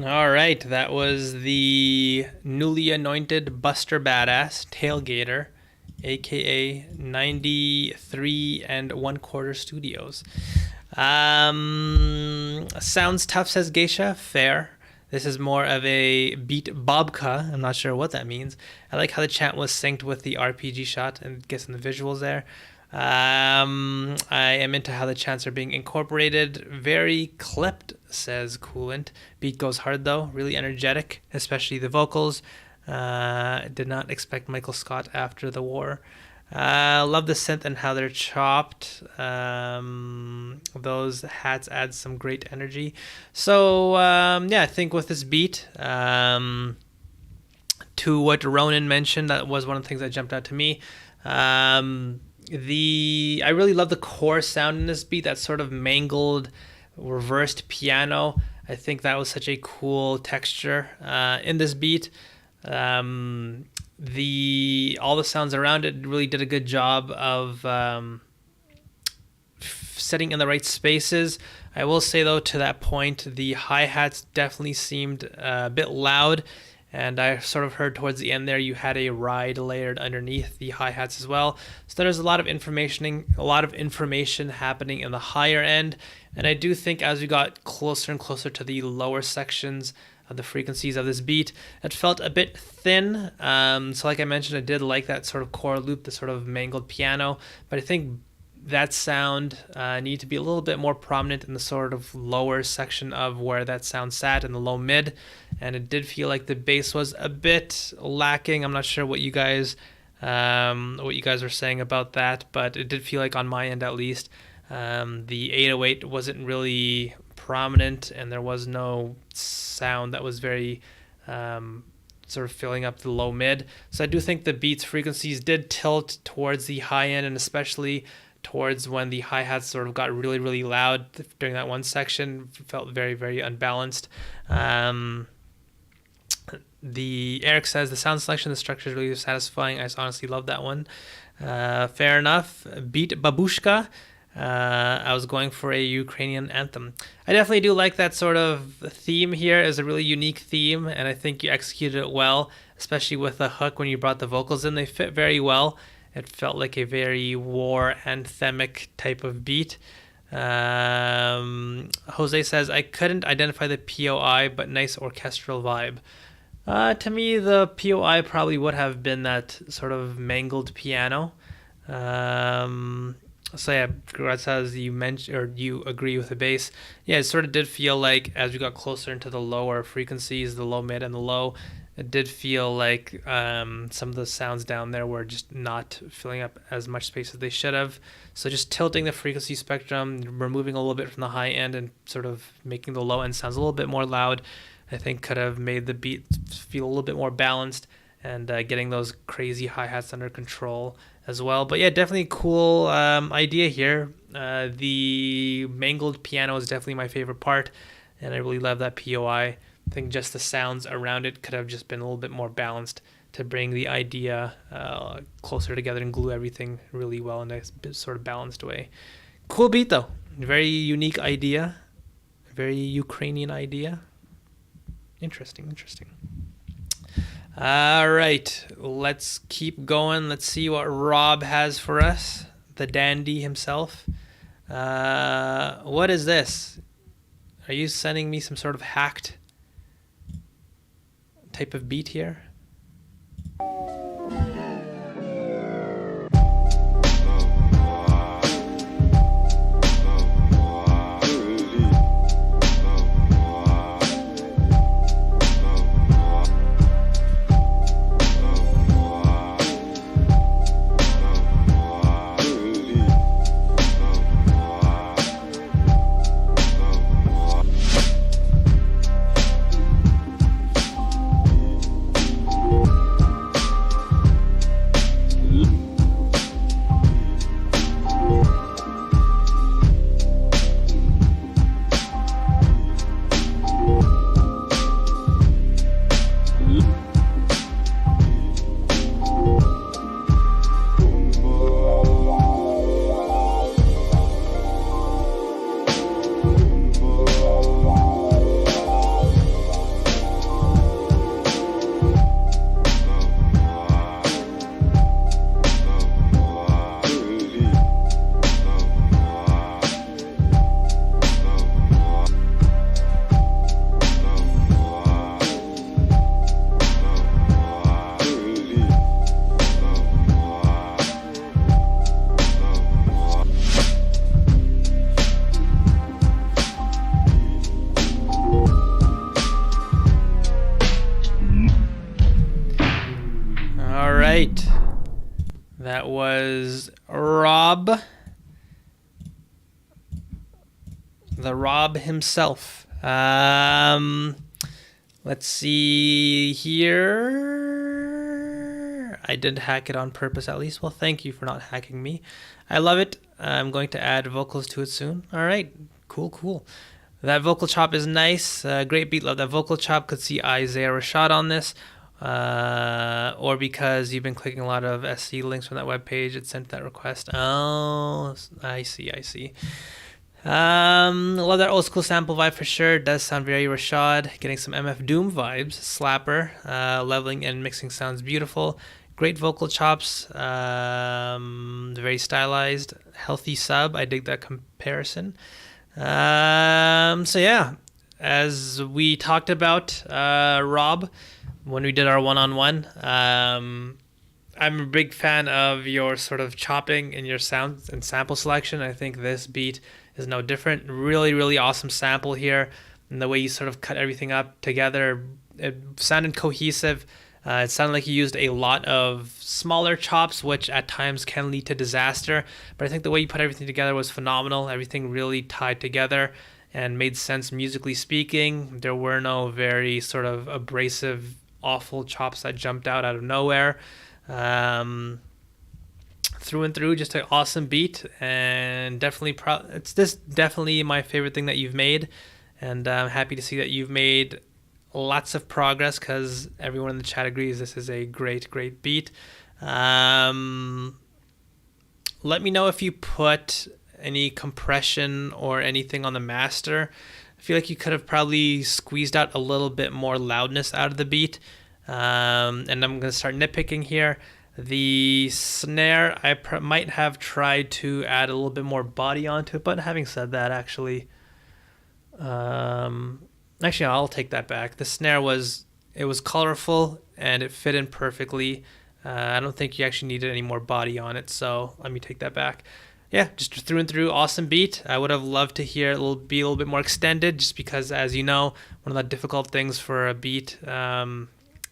All right, that was the newly anointed Buster Badass Tailgater, aka 93 and 1/4 Studios. Sounds tough, says Geisha. Fair. This is more of a beat babka. I'm not sure what that means. I like how the chant was synced with the RPG shot and getting the visuals there. I am into how the chants are being incorporated. Very clipped, says Coolant. Beat goes hard though, really energetic, especially the vocals. Did not expect Michael Scott after the war. Love the synth and how they're chopped. Those hats add some great energy. So yeah, I think with this beat, to what Ronan mentioned, that was one of the things that jumped out to me. I really love the core sound in this beat, that sort of mangled reversed piano. I think that was such a cool texture in this beat. All the sounds around it really did a good job of setting in the right spaces. I will say though, to that point, the hi-hats definitely seemed a bit loud, and I sort of heard towards the end there you had a ride layered underneath the hi-hats as well. So there's a lot of information happening in the higher end, and I do think as we got closer and closer to the lower sections of the frequencies of this beat, it felt a bit thin. So like I mentioned, I did like that sort of core loop, the sort of mangled piano, but I think that sound need to be a little bit more prominent in the sort of lower section of where that sound sat in the low mid, and it did feel like the bass was a bit lacking. I'm not sure what you guys were saying about that, but it did feel like on my end at least, the 808 wasn't really prominent, and there was no sound that was very sort of filling up the low mid. So I do think the beat's frequencies did tilt towards the high end, and especially towards when the hi-hats sort of got really, really loud during that one section. Felt very, very unbalanced. Eric says the sound selection, the structure is really satisfying. I honestly love that one. Fair enough. Beat Babushka. I was going for a Ukrainian anthem. I definitely do like that sort of theme here. It's a really unique theme, and I think you executed it well, especially with the hook when you brought the vocals in. They fit very well. It felt like a very war anthemic type of beat. Jose says, I couldn't identify the POI, but nice orchestral vibe. To me, the POI probably would have been that sort of mangled piano. So yeah, congrats as you mentioned, or you agree with the bass. Yeah, it sort of did feel like as we got closer into the lower frequencies, the low, mid, and the low, it did feel like some of the sounds down there were just not filling up as much space as they should have. So just tilting the frequency spectrum, removing a little bit from the high end, and sort of making the low end sounds a little bit more loud, I think could have made the beat feel a little bit more balanced, and getting those crazy hi-hats under control as well. But yeah, definitely a cool idea here. The mangled piano is definitely my favorite part, and I really love that POI. I think just the sounds around it could have just been a little bit more balanced to bring the idea closer together and glue everything really well in a sort of balanced way. Cool beat though. Very unique idea. Very Ukrainian idea. Interesting. All right, let's keep going. Let's see what Rob has for us. the dandy himself. What is this? Are you sending me some sort of hacked type of beat here? Right. That was Rob. The Rob himself. Let's see here. I didn't hack it on purpose, at least. Well, thank you for not hacking me. I love it. I'm going to add vocals to it soon. All right. Cool. That vocal chop is nice. Great beat. Love that vocal chop. Could see Isaiah Rashad on this. Or because you've been clicking a lot of SC links from that webpage, it sent that request. Oh, I see. Love that old school sample vibe for sure. It does sound very Rashad. Getting some MF Doom vibes. Slapper. Leveling and mixing sounds beautiful. Great vocal chops. Very stylized. Healthy sub. I dig that comparison. So yeah, as we talked about, Rob, when we did our one-on-one, I'm a big fan of your sort of chopping and your sound and sample selection. I think this beat is no different. Really awesome sample here, and the way you sort of cut everything up together, it sounded cohesive. It sounded like you used a lot of smaller chops, which at times can lead to disaster, but I think the way you put everything together was phenomenal. Everything really tied together and made sense musically speaking. There were no very sort of abrasive, awful chops that jumped out of nowhere. Through and through, just an awesome beat, and definitely it's definitely my favorite thing that you've made, and I'm happy to see that you've made lots of progress, because everyone in the chat agrees this is a great beat. Let me know if you put any compression or anything on the master. I feel like you could have probably squeezed out a little bit more loudness out of the beat. And I'm going to start nitpicking here. The snare, I might have tried to add a little bit more body onto it, but having said that, actually, I'll take that back. The snare was colorful and it fit in perfectly. I don't think you actually needed any more body on it, so let me take that back. Yeah, just through and through, awesome beat. I would have loved to hear it be a little bit more extended, just because, as you know, one of the difficult things for a beat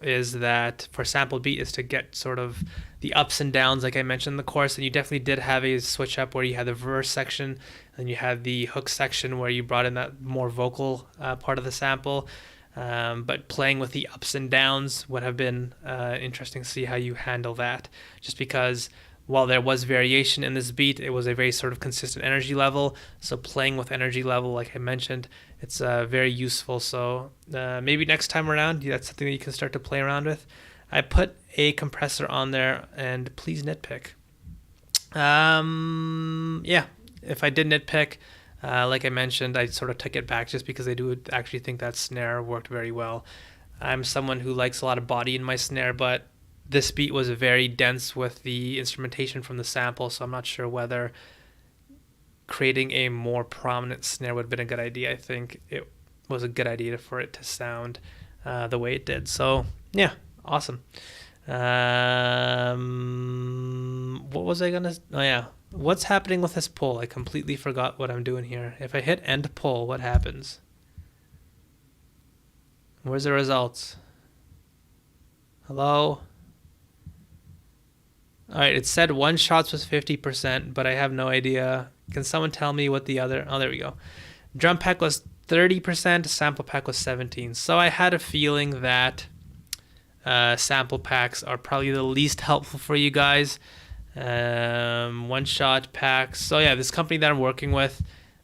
is that for a sample beat is to get sort of the ups and downs, like I mentioned in the chorus. And you definitely did have a switch up where you had the verse section and you had the hook section where you brought in that more vocal part of the sample. But playing with the ups and downs would have been interesting to see how you handle that, just because while there was variation in this beat, it was a very sort of consistent energy level. So playing with energy level, like I mentioned, it's very useful. So maybe next time around, that's something that you can start to play around with. I put a compressor on there, and please nitpick. Yeah, if I did nitpick, like I mentioned, I sort of took it back just because I do actually think that snare worked very well. I'm someone who likes a lot of body in my snare, but this beat was very dense with the instrumentation from the sample, so I'm not sure whether creating a more prominent snare would have been a good idea. I think it was a good idea for it to sound the way it did. So yeah, awesome. What was I gonna? Oh yeah, what's happening with this poll? I completely forgot what I'm doing here. If I hit end poll, what happens? Where's the results? Hello? Alright, it said one shots was 50%, but I have no idea. Can someone tell me what the other... Oh, there we go. Drum pack was 30%, sample pack was 17%. So I had a feeling that sample packs are probably the least helpful for you guys. One shot packs. So yeah, this company that I'm working with,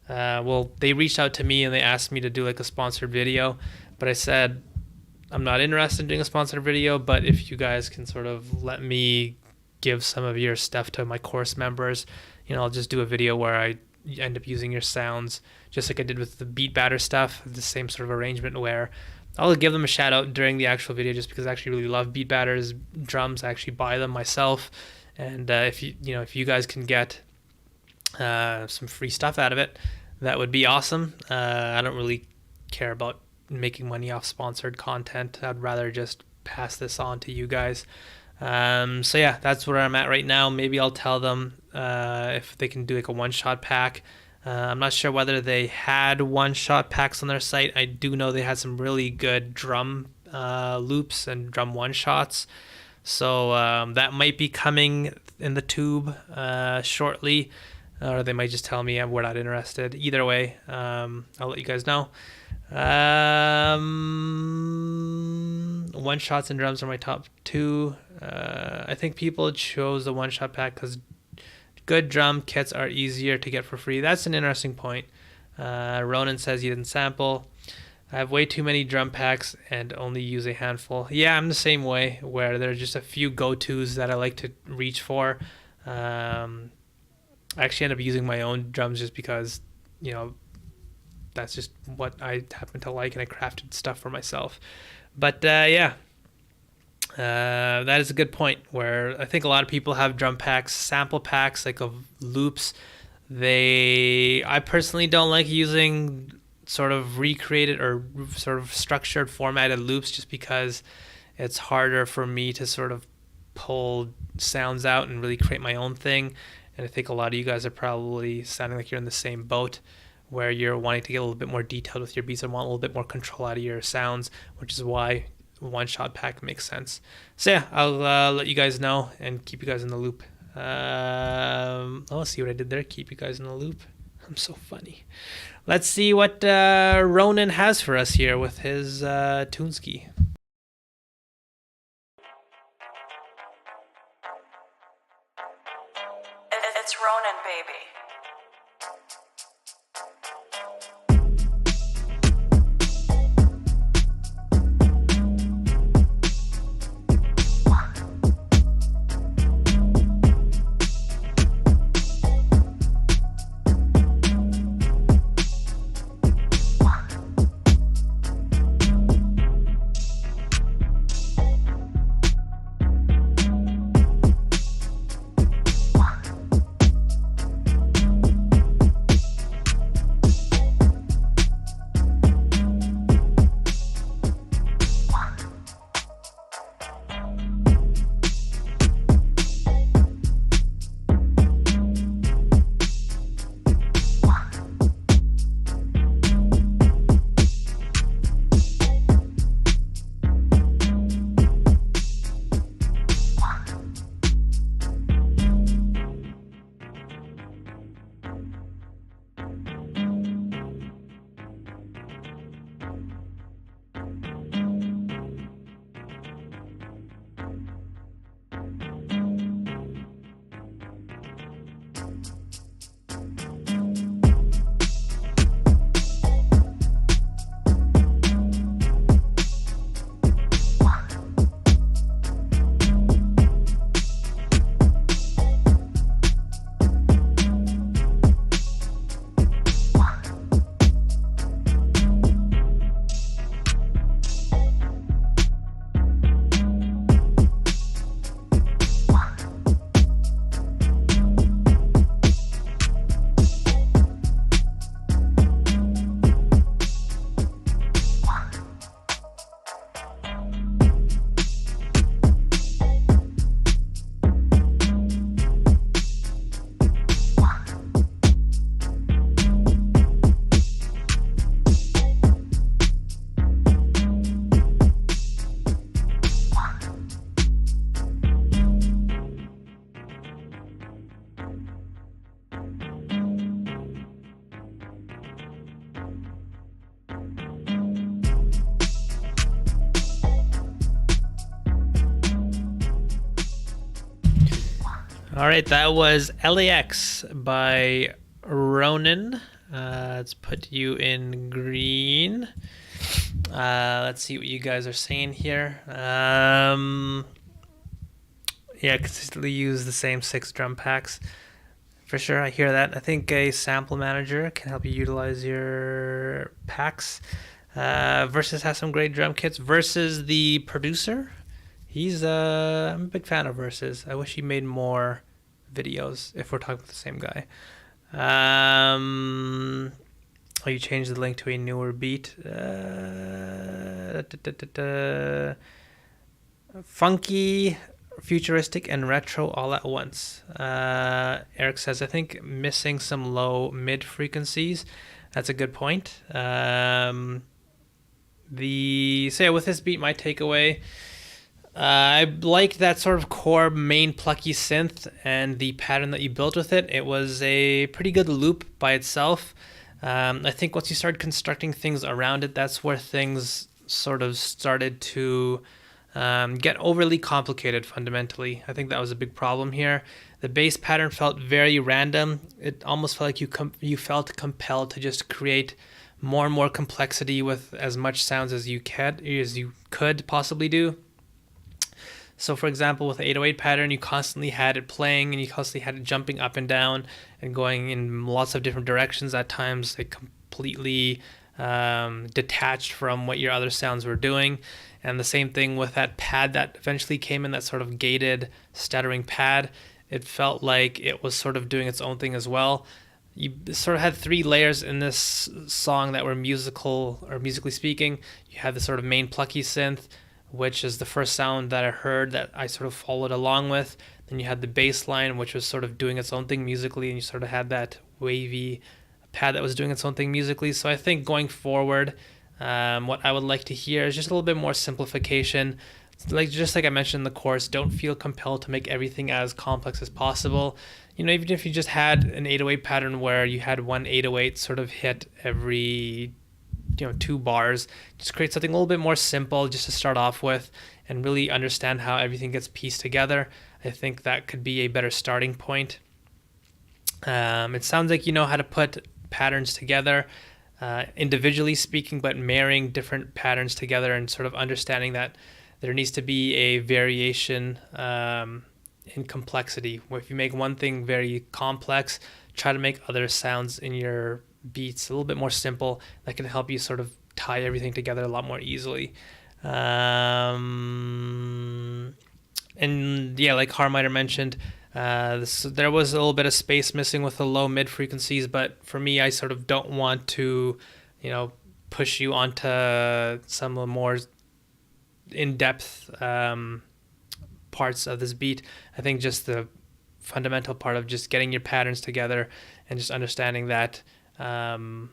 well, they reached out to me and they asked me to do like a sponsored video, but I said I'm not interested in doing a sponsored video, but if you guys can sort of let me give some of your stuff to my course members, you know, I'll just do a video where I end up using your sounds, just like I did with the Beatmaker stuff, the same sort of arrangement where I'll give them a shout out during the actual video just because I actually really love Beatmaker's drums. I actually buy them myself, and if you guys can get some free stuff out of it, that would be awesome. I don't really care about making money off sponsored content. I'd rather just pass this on to you guys. So yeah, that's where I'm at right now. Maybe I'll tell them if they can do like a one-shot pack. I'm not sure whether they had one-shot packs on their site. I do know they had some really good drum loops and drum one-shots. So that might be coming in the tube shortly. Or they might just tell me we're not interested. Either way, I'll let you guys know. One shots and drums are my top two. I think people chose the one shot pack because good drum kits are easier to get for free. That's an interesting point. Ronan says he didn't sample. I have way too many drum packs and only use a handful. Yeah, I'm the same way, where there are just a few go-tos that I like to reach for. I actually end up using my own drums just because, you know, that's just what I happen to like, and I crafted stuff for myself. But yeah, that is a good point, where I think a lot of people have drum packs, sample packs, like of loops. I personally don't like using sort of recreated or sort of structured, formatted loops, just because it's harder for me to sort of pull sounds out and really create my own thing. And I think a lot of you guys are probably sounding like you're in the same boat, where you're wanting to get a little bit more detailed with your beats and want a little bit more control out of your sounds, which is why one shot pack makes sense. So yeah, I'll let you guys know and keep you guys in the loop. Let's see what I did there. Keep you guys in the loop. I'm so funny. Let's see what Ronan has for us here with his Toonski. It's Ronan, baby. All right, that was LAX by Ronan. Let's put you in green. Let's see what you guys are saying here. Yeah, consistently use the same 6 drum packs. For sure, I hear that. I think a sample manager can help you utilize your packs. Versus has some great drum kits. Versus the producer, I'm a big fan of Versus. I wish he made more videos if we're talking about the same guy. Oh, you changed the link to a newer beat. Funky, futuristic, and retro all at once. Eric says, I think missing some low mid frequencies. That's a good point. So yeah, with this beat, my takeaway, I liked that sort of core main plucky synth and the pattern that you built with it. It was a pretty good loop by itself. I think once you started constructing things around it, that's where things sort of started to get overly complicated fundamentally. I think that was a big problem here. The bass pattern felt very random. It almost felt like you felt compelled to just create more and more complexity with as much sounds as you could possibly do. So for example, with the 808 pattern, you constantly had it playing and you constantly had it jumping up and down and going in lots of different directions. At times, like completely detached from what your other sounds were doing. And the same thing with that pad that eventually came in, that sort of gated stuttering pad. It felt like it was sort of doing its own thing as well. You sort of had 3 layers in this song that were musical, or musically speaking. You had the sort of main plucky synth, which is the first sound that I heard that I sort of followed along with. Then you had the bass line, which was sort of doing its own thing musically, and you sort of had that wavy pad that was doing its own thing musically. So I think going forward, what I would like to hear is just a little bit more simplification. Just like I mentioned in the course, don't feel compelled to make everything as complex as possible. You know, even if you just had an 808 pattern where you had one 808 sort of hit every 2 bars, just create something a little bit more simple just to start off with and really understand how everything gets pieced together. I think that could be a better starting point. It sounds like you know how to put patterns together, individually speaking, but marrying different patterns together and sort of understanding that there needs to be a variation in complexity. Where if you make one thing very complex, try to make other sounds in your beats a little bit more simple. That can help you sort of tie everything together a lot more easily. And yeah, like Harmiter mentioned, there was a little bit of space missing with the low mid frequencies, but for me, I sort of don't want to, push you onto some of the more in-depth parts of this beat. I think just the fundamental part of just getting your patterns together and just understanding that you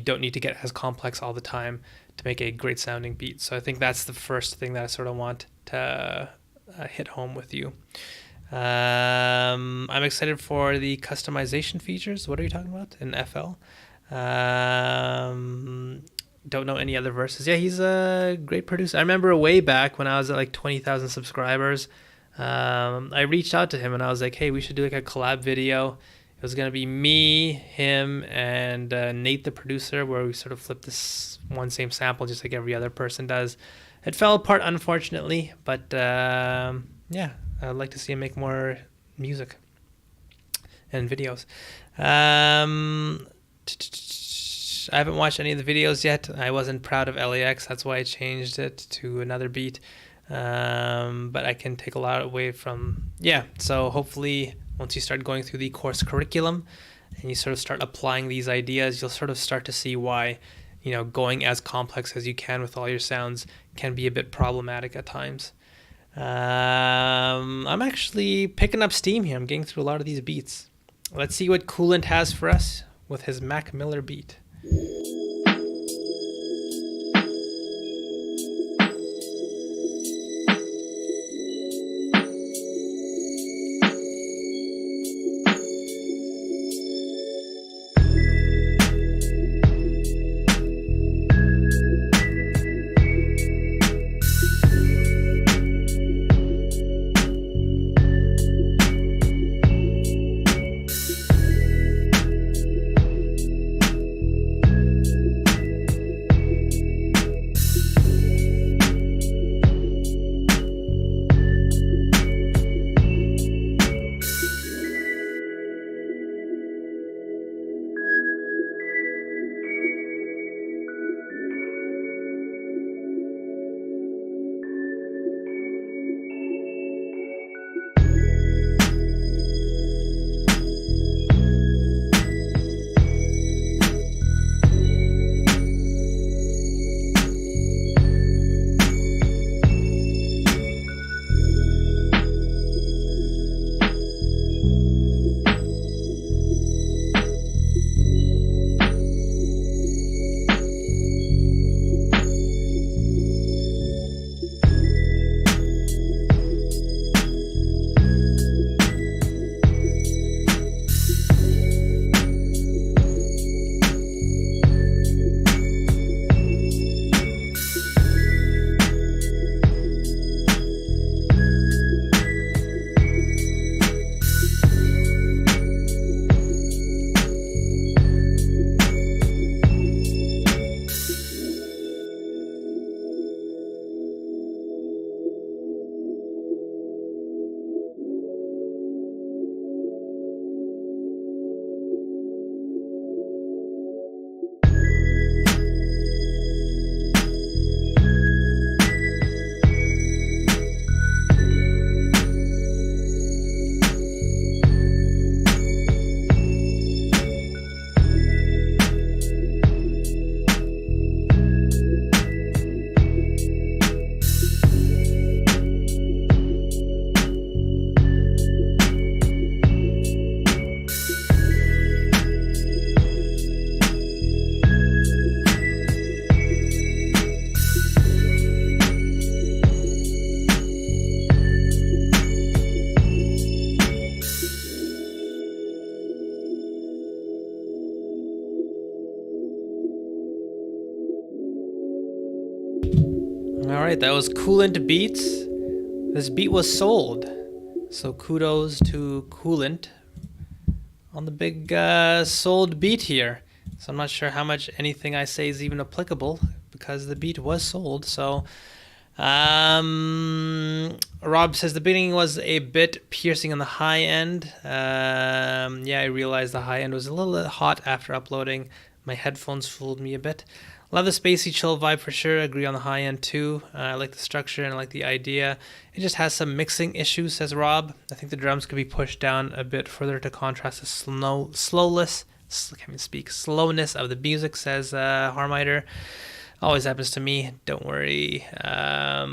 don't need to get as complex all the time to make a great sounding beat. So I think that's the first thing that I sort of want to hit home with you. I'm excited for the customization features. What are you talking about in FL? Don't know any other verses. Yeah, he's a great producer. I remember way back when I was at like 20,000 subscribers, I reached out to him and I was like, hey, we should do like a collab video. It was going to be me, him, and Nate, the producer, where we sort of flipped this one same sample just like every other person does. It fell apart, unfortunately, but yeah, I'd like to see him make more music and videos. I haven't watched any of the videos yet. I wasn't proud of LAX. That's why I changed it to another beat. But I can take a lot away from, so hopefully once you start going through the course curriculum and you sort of start applying these ideas, you'll sort of start to see why, going as complex as you can with all your sounds can be a bit problematic at times. I'm actually picking up steam here. I'm getting through a lot of these beats. Let's see what Coolant has for us with his Mac Miller beat. right, that was Coolant Beats. This beat was sold. So kudos to Coolant on the big sold beat here. So I'm not sure how much anything I say is even applicable because the beat was sold. So Rob says the beginning was a bit piercing on the high end. Yeah, I realized the high end was a little hot after uploading. My headphones fooled me a bit. Love the spacey chill vibe for sure. Agree on the high end too. I like the structure and I like the idea. It just has some mixing issues, says Rob. I think the drums could be pushed down a bit further to contrast the slowness of the music, says Harmiter. Always happens to me. Don't worry. I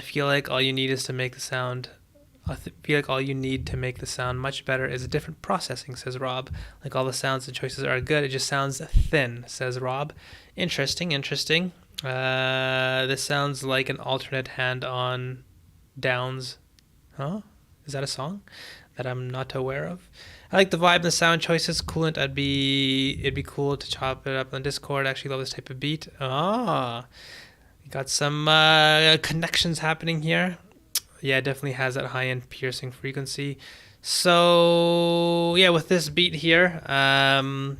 feel like all you need is to make the sound. I feel like all you need to make the sound much better is a different processing, says Rob. Like all the sounds and choices are good. It just sounds thin, says Rob. Interesting. This sounds like an alternate hand on Downs. Huh? Is that a song that I'm not aware of? I like the vibe and the sound choices. Coolant. It'd be cool to chop it up on Discord. I actually love this type of beat. You got some connections happening here. Yeah, it definitely has that high-end piercing frequency. So yeah, with this beat here, I'm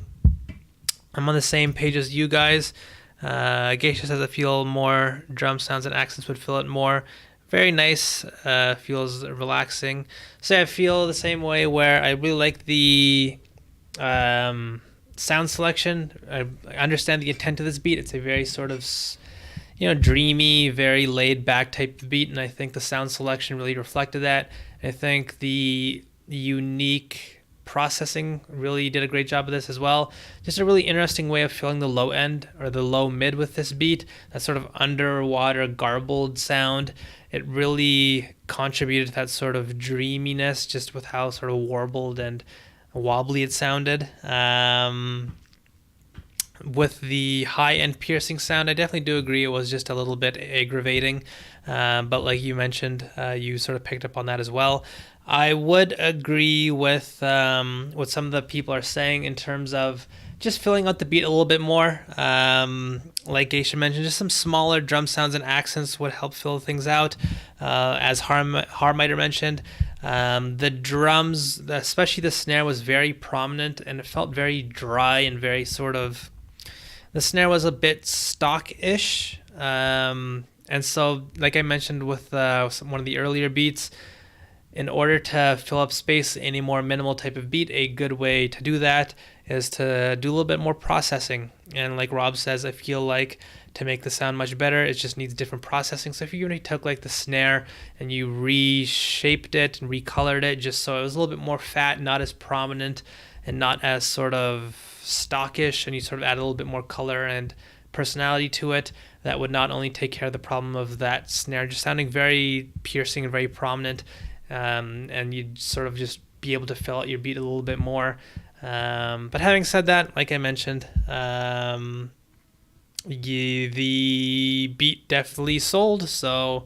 on the same page as you guys. Geisha says I feel more drum sounds and accents would fill it more. Very nice, feels relaxing. So I feel the same way where I really like the sound selection. I understand the intent of this beat. It's a very sort of dreamy, very laid back type of beat, and I think the sound selection really reflected that. I think the unique processing really did a great job of this as well. Just a really interesting way of filling the low end or the low mid with this beat. That sort of underwater garbled sound. It really contributed to that sort of dreaminess just with how sort of warbled and wobbly it sounded. With the high-end piercing sound, I definitely do agree it was just a little bit aggravating, but like you mentioned, you sort of picked up on that as well. I would agree with what some of the people are saying in terms of just filling out the beat a little bit more. Like Geisha mentioned, just some smaller drum sounds and accents would help fill things out. As Harmiter mentioned, the drums, especially the snare, was very prominent and it felt very dry and very sort of... The snare was a bit stock-ish, and so, like I mentioned with one of the earlier beats, in order to fill up space in a more minimal type of beat, a good way to do that is to do a little bit more processing. And like Rob says, I feel like to make the sound much better, it just needs different processing. So if you really took like the snare and you reshaped it and recolored it just so it was a little bit more fat, not as prominent, and not as sort of stockish, and you sort of add a little bit more color and personality to it, that would not only take care of the problem of that snare just sounding very piercing and very prominent, and you'd sort of just be able to fill out your beat a little bit more. But having said that, like I mentioned, the beat definitely sold, so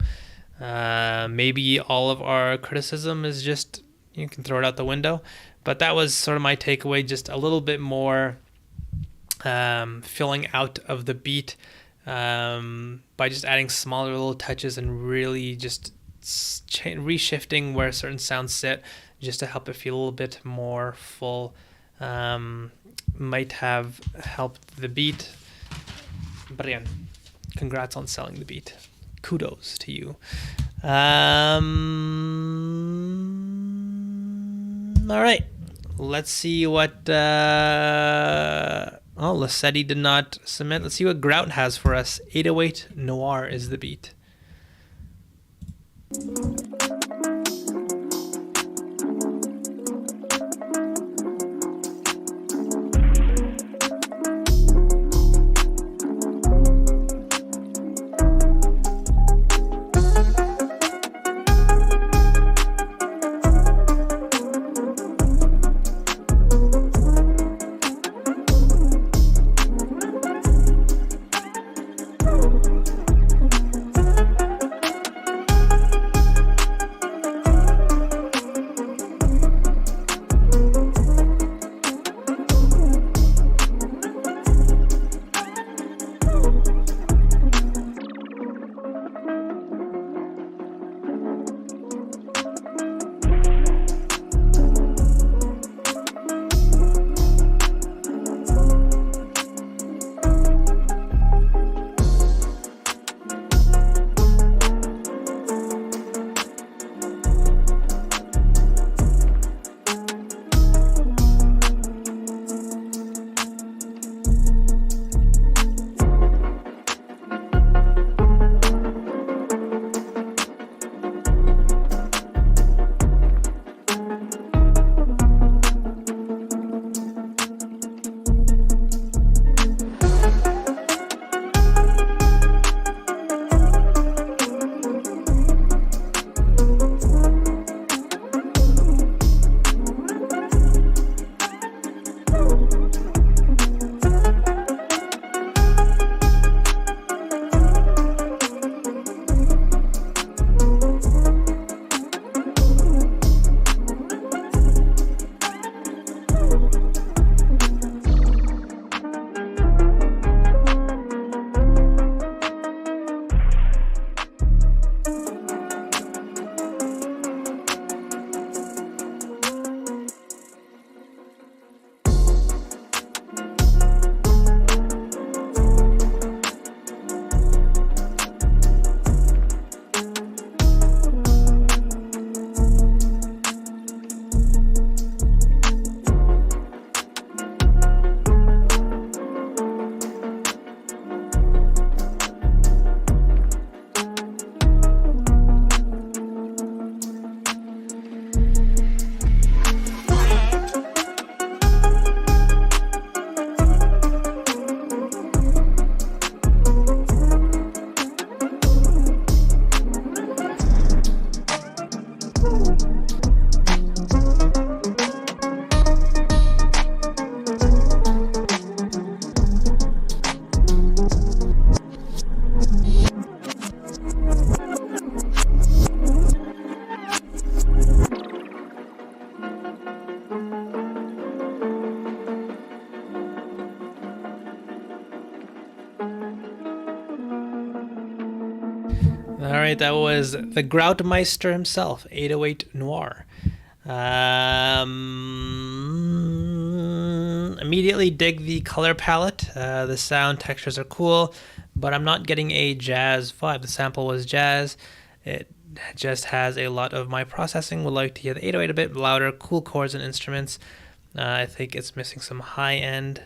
maybe all of our criticism is just, you can throw it out the window. But that was sort of my takeaway, just a little bit more filling out of the beat by just adding smaller little touches and really just reshifting where certain sounds sit just to help it feel a little bit more full. Might have helped the beat. But again, congrats on selling the beat. Kudos to you. All right. Let's see what... Lassetti did not submit. Let's see what Grout has for us. 808 Noir is the beat. All right, that was the Groutmeister himself, 808 Noir. Immediately dig the color palette. The sound textures are cool, but I'm not getting a jazz vibe. The sample was jazz. It just has a lot of my processing. Would like to hear the 808 a bit louder, cool chords and instruments. I think it's missing some high end.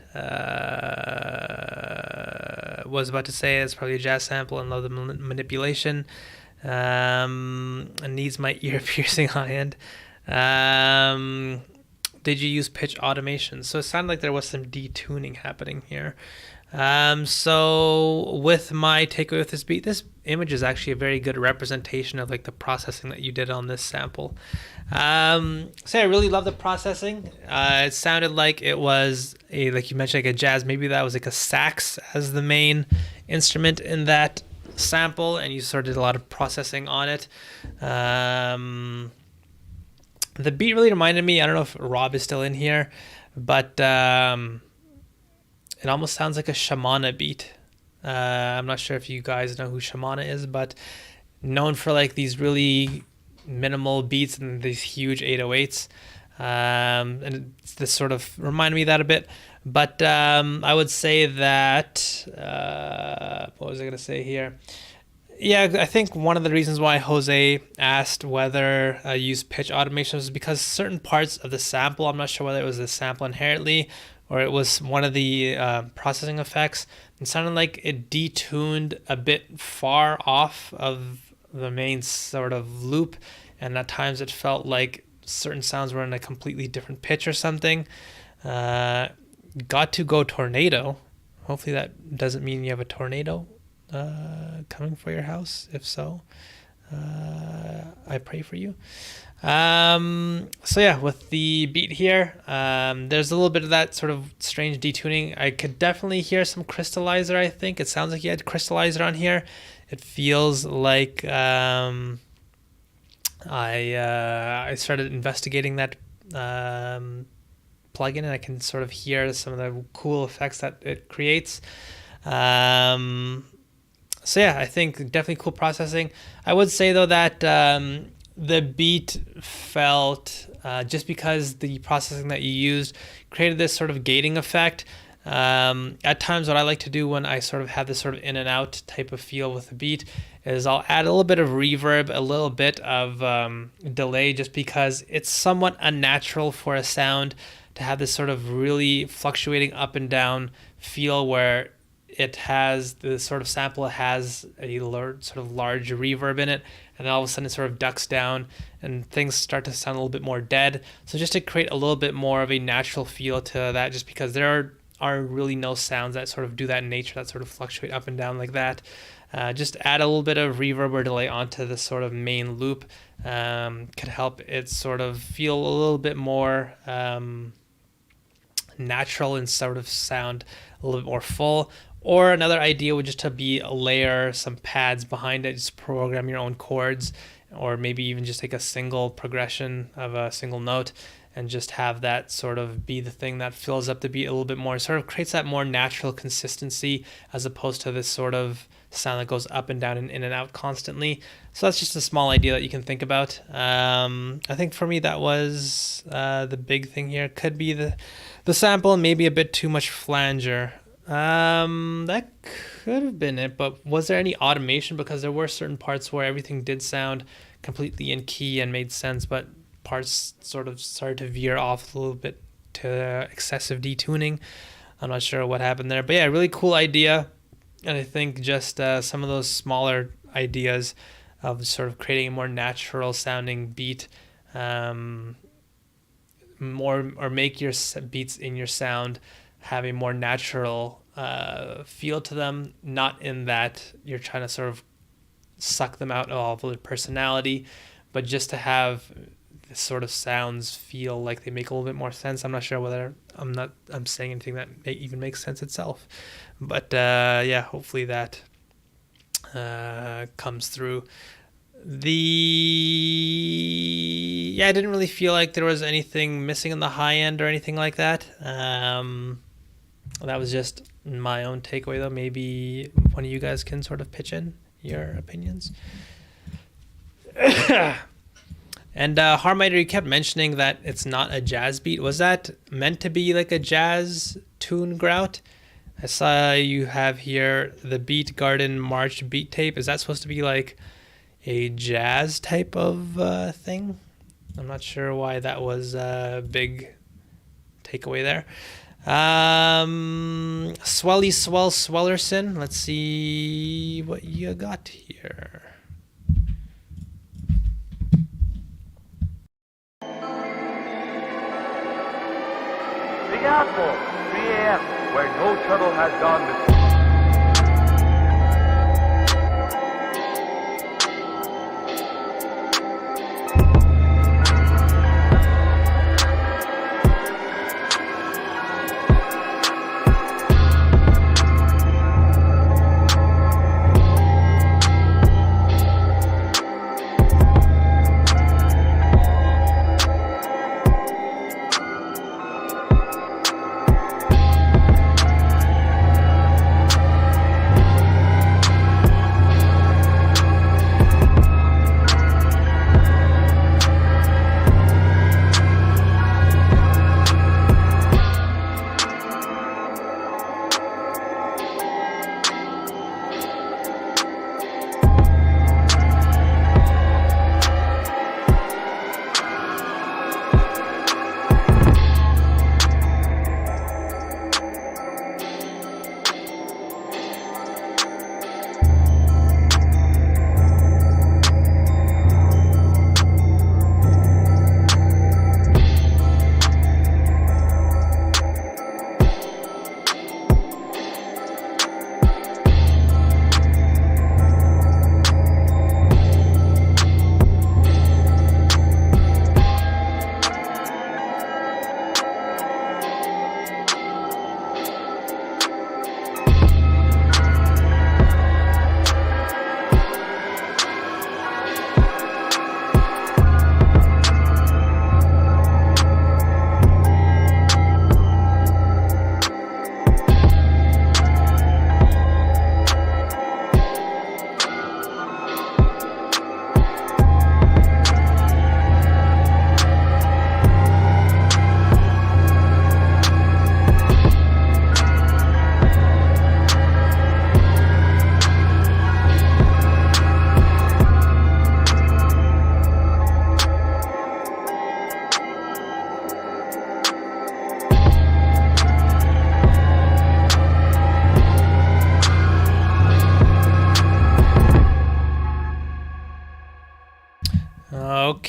Was about to say it's probably a jazz sample and love the manipulation. It needs my ear piercing high end. Did you use pitch automation? So it sounded like there was some detuning happening here. So with my takeaway with this beat, this image is actually a very good representation of like the processing that you did on this sample. So I really love the processing. It sounded like it was like you mentioned, like a jazz. Maybe that was like a sax as the main instrument in that sample, and you sort of did a lot of processing on it. The beat really reminded me, I don't know if Rob is still in here, but it almost sounds like a Shamana beat. I'm not sure if you guys know who Shamana is, but known for like these really minimal beats and these huge 808s. And this sort of reminded me of that a bit. But I would say that, what was I going to say here? Yeah, I think one of the reasons why Jose asked whether I use pitch automation was because certain parts of the sample, I'm not sure whether it was the sample inherently or it was one of the processing effects, it sounded like it detuned a bit far off of the main sort of loop, and at times it felt like certain sounds were in a completely different pitch or something. Got to go tornado. Hopefully that doesn't mean you have a tornado coming for your house. If so, I pray for you. So yeah, with the beat here, there's a little bit of that sort of strange detuning. I could definitely hear some crystallizer. I think it sounds like you had crystallizer on here. It feels like I started investigating that plugin, and I can sort of hear some of the cool effects that it creates. So yeah, I think definitely cool processing. I would say though that the beat felt, just because the processing that you used created this sort of gating effect. At times what I like to do when I sort of have this sort of in and out type of feel with the beat is I'll add a little bit of reverb, a little bit of delay, just because it's somewhat unnatural for a sound to have this sort of really fluctuating up and down feel where it has the sort of sample has a sort of large reverb in it, and then all of a sudden it sort of ducks down and things start to sound a little bit more dead. So just to create a little bit more of a natural feel to that, just because there are really no sounds that sort of do that in nature, that sort of fluctuate up and down like that. Just add a little bit of reverb or delay onto the sort of main loop could help it sort of feel a little bit more natural and sort of sound a little bit more full. Or another idea would just to be a layer, some pads behind it, just program your own chords, or maybe even just take a single progression of a single note and just have that sort of be the thing that fills up the beat a little bit more. Sort of creates that more natural consistency as opposed to this sort of sound that goes up and down and in and out constantly. So that's just a small idea that you can think about. I think for me that was the big thing here. Could be the sample and maybe a bit too much flanger. That could have been it, but was there any automation? Because there were certain parts where everything did sound completely in key and made sense, but parts sort of started to veer off a little bit to excessive detuning. I'm not sure what happened there, but yeah, really cool idea. And I think just some of those smaller ideas of sort of creating a more natural sounding beat, more or make your beats in your sound have a more natural feel to them, not in that you're trying to sort of suck them out of all of their personality, but just to have the sort of sounds feel like they make a little bit more sense. I'm not sure whether I'm saying anything that even makes sense itself, but yeah, hopefully that comes through. I didn't really feel like there was anything missing in the high end or anything like that. That was just my own takeaway though. Maybe one of you guys can sort of pitch in your opinions. And Harmiter, you kept mentioning that it's not a jazz beat. Was that meant to be like a jazz tune, Grout? I saw you have here the Beat Garden March beat tape. Is that supposed to be like a jazz type of thing? I'm not sure why that was a big takeaway there. Swelly Swell Swellerson. Let's see what you got here. The Apple, 3 a.m., where no shuttle has gone before.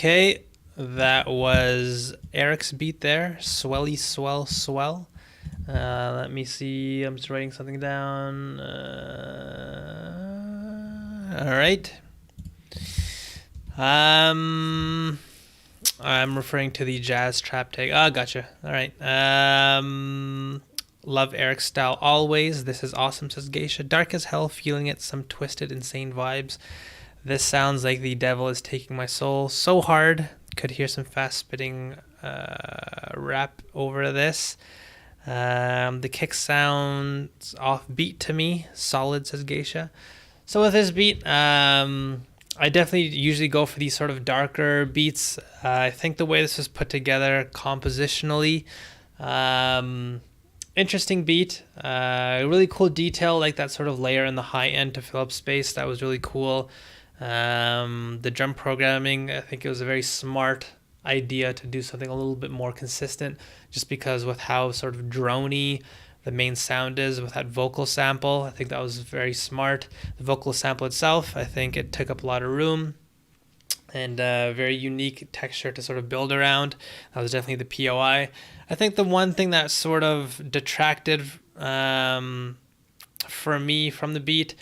Okay, that was Eric's beat there. Swelly Swell Swell. Let me see. I'm just writing something down. All right. I'm referring to the jazz trap tag. Ah, gotcha. All right. Love Eric's style always. This is awesome, says Geisha. Dark as hell, feeling it. Some twisted, insane vibes. This sounds like the devil is taking my soul so hard. Could hear some fast spitting rap over this. The kick sounds offbeat to me. Solid, says Geisha. So with this beat, I definitely usually go for these sort of darker beats. I think the way this was put together compositionally, interesting beat. Really cool detail, like that sort of layer in the high end to fill up space. That was really cool. The drum programming, I think it was a very smart idea to do something a little bit more consistent, just because with how sort of droney the main sound is with that vocal sample. I think that was very smart. The vocal sample itself, I think it took up a lot of room and a very unique texture to sort of build around. That was definitely the POI. I think the one thing that sort of detracted for me from the beat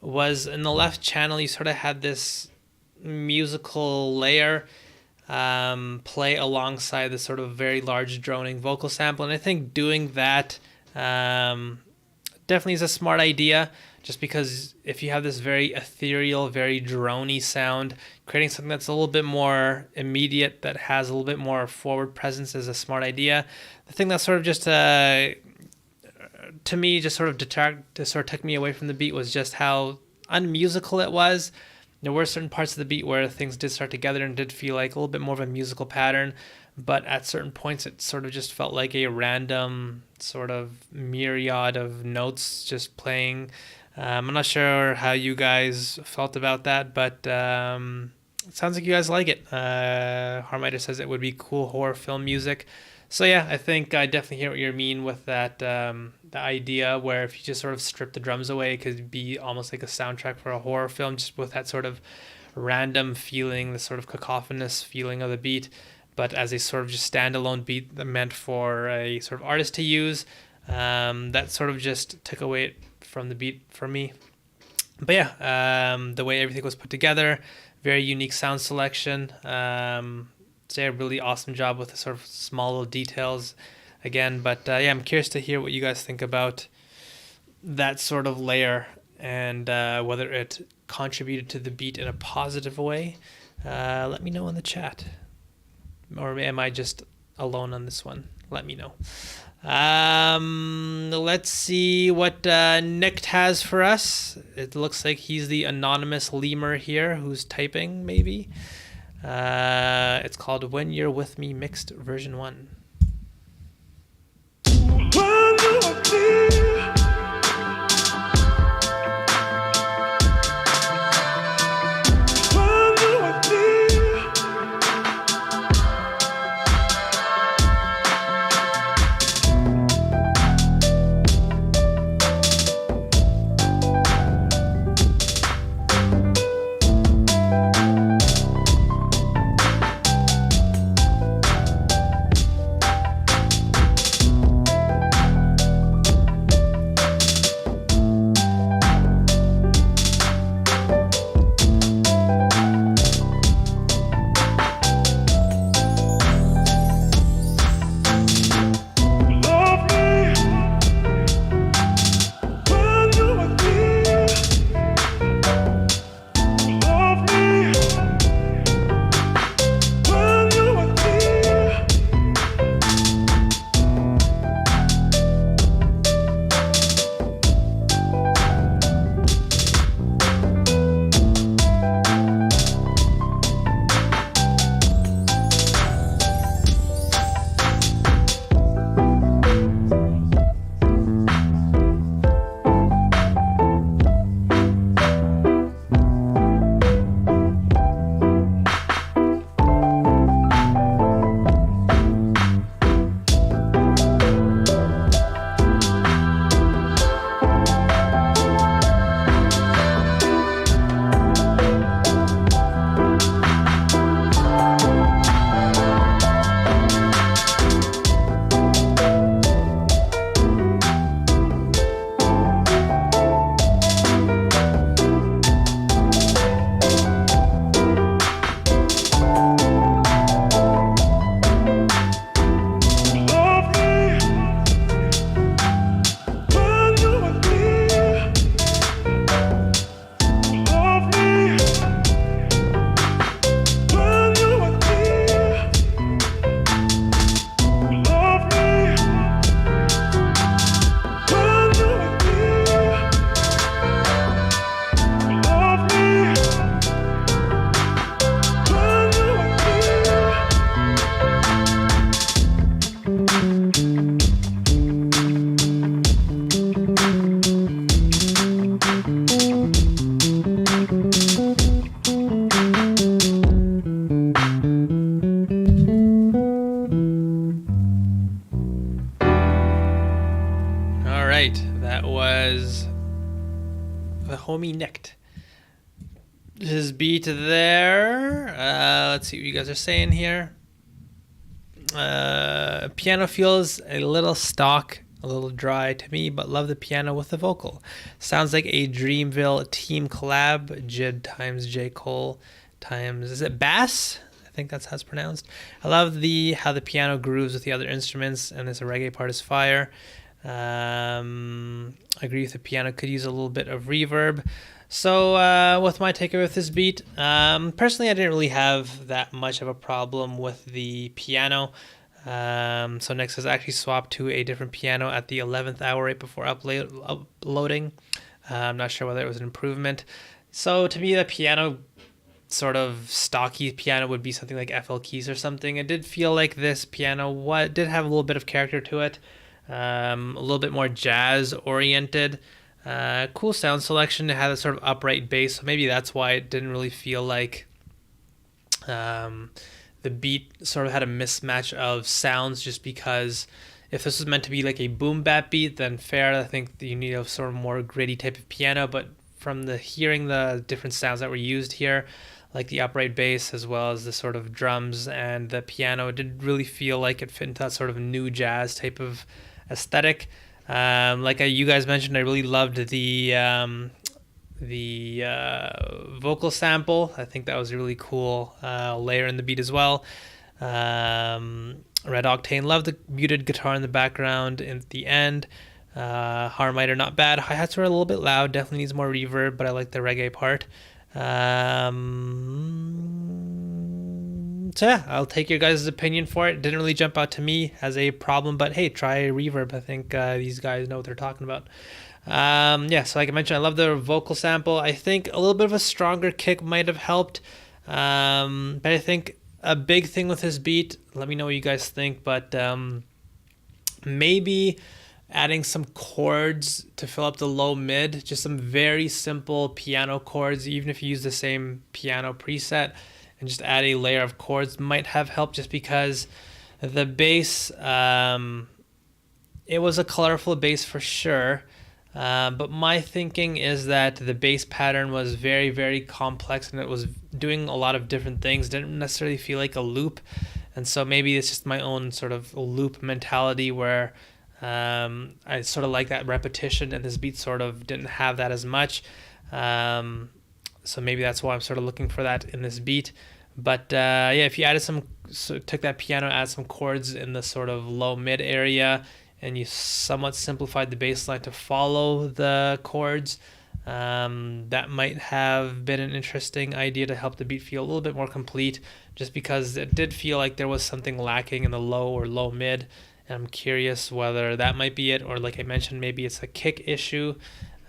was in the left channel, you sort of had this musical layer play alongside this sort of very large droning vocal sample. And I think doing that definitely is a smart idea, just because if you have this very ethereal, very drony sound, creating something that's a little bit more immediate, that has a little bit more forward presence, is a smart idea. The thing that sort of just to me, just sort of took me away from the beat was just how unmusical it was. There were certain parts of the beat where things did start together and did feel like a little bit more of a musical pattern, but at certain points it sort of just felt like a random sort of myriad of notes just playing. I'm not sure how you guys felt about that, but it sounds like you guys like it. Harmiter says it would be cool horror film music. So yeah, I think I definitely hear what you mean with that, the idea where if you just sort of strip the drums away, it could be almost like a soundtrack for a horror film, just with that sort of random feeling, the sort of cacophonous feeling of the beat, but as a sort of just standalone beat that meant for a sort of artist to use. That sort of just took away from the beat for me. But yeah, the way everything was put together, very unique sound selection. Say a really awesome job with the sort of small little details again. But yeah, I'm curious to hear what you guys think about that sort of layer and whether it contributed to the beat in a positive way. Let me know in the chat. Or am I just alone on this one? Let me know. Let's see what Nick has for us. It looks like he's the anonymous lemur here who's typing, maybe. It's called When You're With Me Mixed version 1. Homie Nicked. His beat there. Let's see what you guys are saying here. Piano feels a little stock, a little dry to me, but love the piano with the vocal. Sounds like a Dreamville team collab. Jid times J. Cole times, is it Bass? I think that's how it's pronounced. I love how the piano grooves with the other instruments, and this reggae part is fire. I agree with the piano could use a little bit of reverb. So with my takeaway with this beat, personally I didn't really have that much of a problem with the piano. So Nick has actually swapped to a different piano at the 11th hour right before uploading. I'm not sure whether it was an improvement. So to me, the piano, sort of stocky piano, would be something like FL Keys or something. It did feel like this piano did have a little bit of character to it, a little bit more jazz oriented. Cool sound selection. It had a sort of upright bass, so maybe that's why it didn't really feel like the beat sort of had a mismatch of sounds, just because if this was meant to be like a boom bap beat, then fair. I think you need a sort of more gritty type of piano, but from hearing the different sounds that were used here, like the upright bass as well as the sort of drums and the piano, it did really feel like it fit into that sort of new jazz type of aesthetic. You guys mentioned, I really loved the vocal sample. I think that was a really cool layer in the beat as well. Red Octane, love the muted guitar in the background at the end. Harmiter, not bad. Hi-hats were a little bit loud, definitely needs more reverb, but I like the reggae part. So yeah, I'll take your guys' opinion for it. Didn't really jump out to me as a problem, but hey, try reverb. I think these guys know what they're talking about. So like I mentioned, I love the vocal sample. I think a little bit of a stronger kick might have helped. But I think a big thing with this beat, let me know what you guys think, but maybe adding some chords to fill up the low mid, just some very simple piano chords, even if you use the same piano preset, and just add a layer of chords might have helped, just because the bass, it was a colorful bass for sure. But my thinking is that the bass pattern was very, very complex, and it was doing a lot of different things. Didn't necessarily feel like a loop. And so maybe it's just my own sort of loop mentality where I sort of like that repetition, and this beat sort of didn't have that as much. So maybe that's why I'm sort of looking for that in this beat. But if you added took that piano, add some chords in the sort of low mid area, and you somewhat simplified the bass line to follow the chords, that might have been an interesting idea to help the beat feel a little bit more complete, just because it did feel like there was something lacking in the low or low mid. And I'm curious whether that might be it, or like I mentioned, maybe it's a kick issue.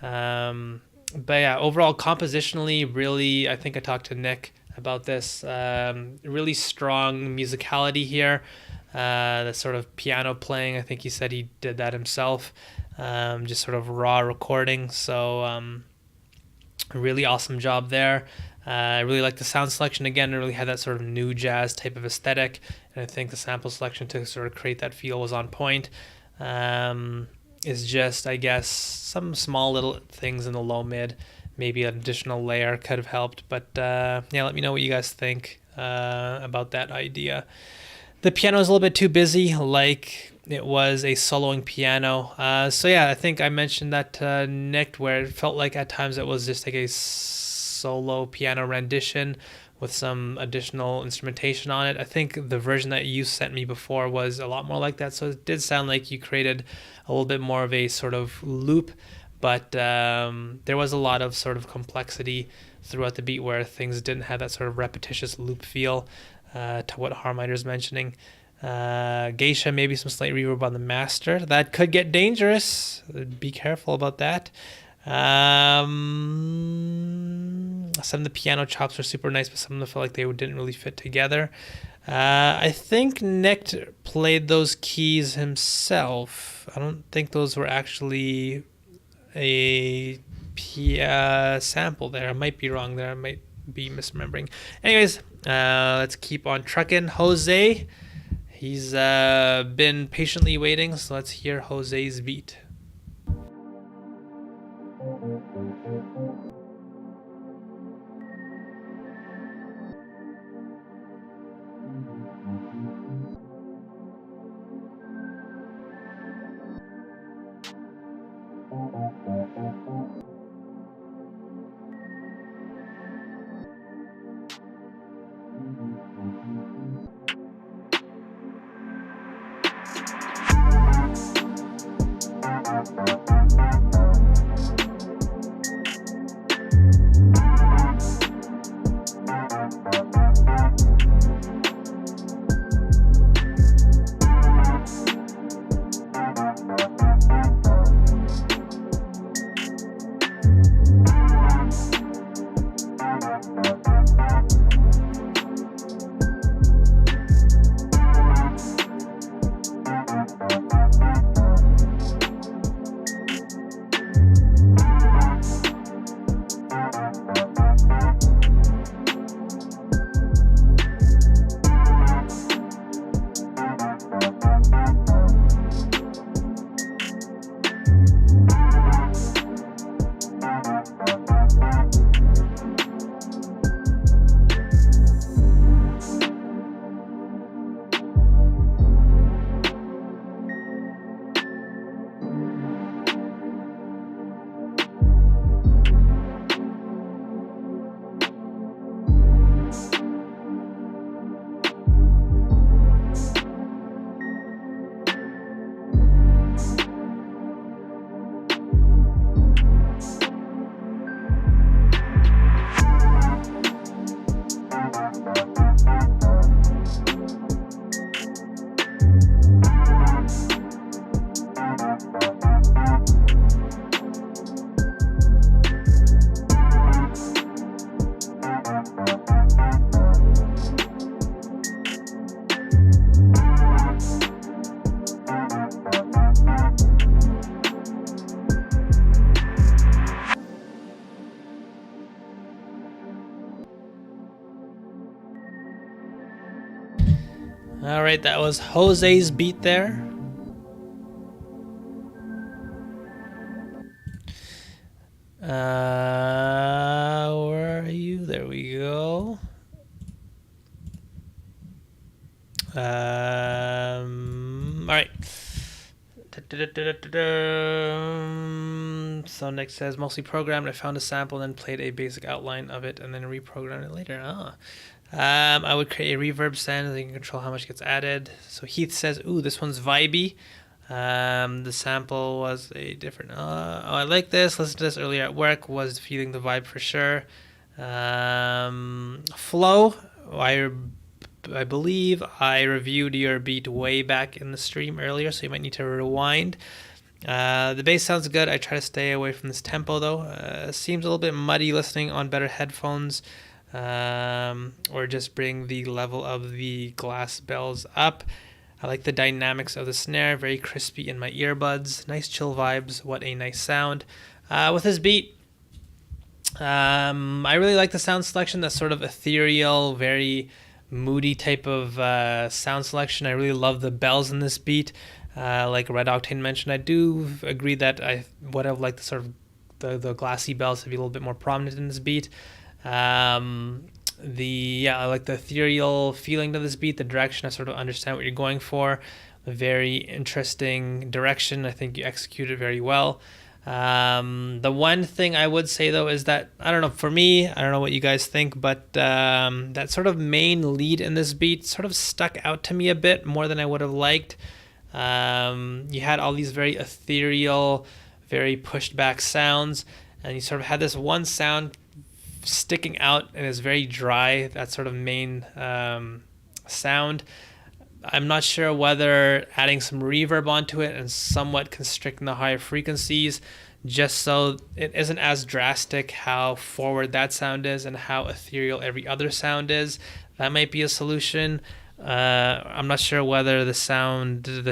But yeah, overall compositionally, really, I think I talked to Nick about this, really strong musicality here. The sort of piano playing, I think he said he did that himself, just sort of raw recording. So really awesome job there. I really like the sound selection. Again, it really had that sort of new jazz type of aesthetic, and I think the sample selection to sort of create that feel was on point. Is just, I guess, some small little things in the low mid, maybe an additional layer could have helped. But let me know what you guys think about that idea. The piano is a little bit too busy, like it was a soloing piano. I think I mentioned that to Nick, where it felt like at times it was just like a solo piano rendition with some additional instrumentation on it. I think the version that you sent me before was a lot more like that, so it did sound like you created a little bit more of a sort of loop, but there was a lot of sort of complexity throughout the beat where things didn't have that sort of repetitious loop feel, to what Harmiter's mentioning. Geisha, maybe some slight reverb on the master. That could get dangerous. Be careful about that. Some of the piano chops were super nice, but some of them felt like they didn't really fit together. I think Nick played those keys himself. I don't think those were actually a sample there. I might be wrong there. I might be misremembering. Anyways, let's keep on trucking. Jose, he's been patiently waiting, so let's hear Jose's beat. right, that was Jose's beat there. Where are you? There we go. All right. So next says mostly programmed. I found a sample, then played a basic outline of it, and then reprogrammed it later. I would create a reverb send, and you can control how much gets added. So Heath says, "Ooh, this one's vibey." The sample was a different. I like this. Listened to this earlier at work. Was feeling the vibe for sure. Flow. I believe I reviewed your beat way back in the stream earlier, so you might need to rewind. The bass sounds good. I try to stay away from this tempo though. Seems a little bit muddy listening on better headphones, or just bring the level of the glass bells up. I like the dynamics of the snare, very crispy in my earbuds. Nice chill vibes. What a nice sound. With his beat, I really like the sound selection. That's sort of ethereal, very moody type of sound selection. I really love the bells in this beat. Like Red Octane mentioned, I do agree that I would have liked the sort of the glassy bells to be a little bit more prominent in this beat. I like the ethereal feeling to this beat, the direction. I sort of understand what you're going for. A very interesting direction. I think you execute it very well. The one thing I would say though is that, I don't know, for me, I don't know what you guys think, but that sort of main lead in this beat sort of stuck out to me a bit more than I would have liked. You had all these very ethereal, very pushed back sounds, and you sort of had this one sound sticking out and is very dry, that sort of main sound. I'm not sure whether adding some reverb onto it and somewhat constricting the higher frequencies just so it isn't as drastic how forward that sound is and how ethereal every other sound is. That might be a solution. I'm not sure whether the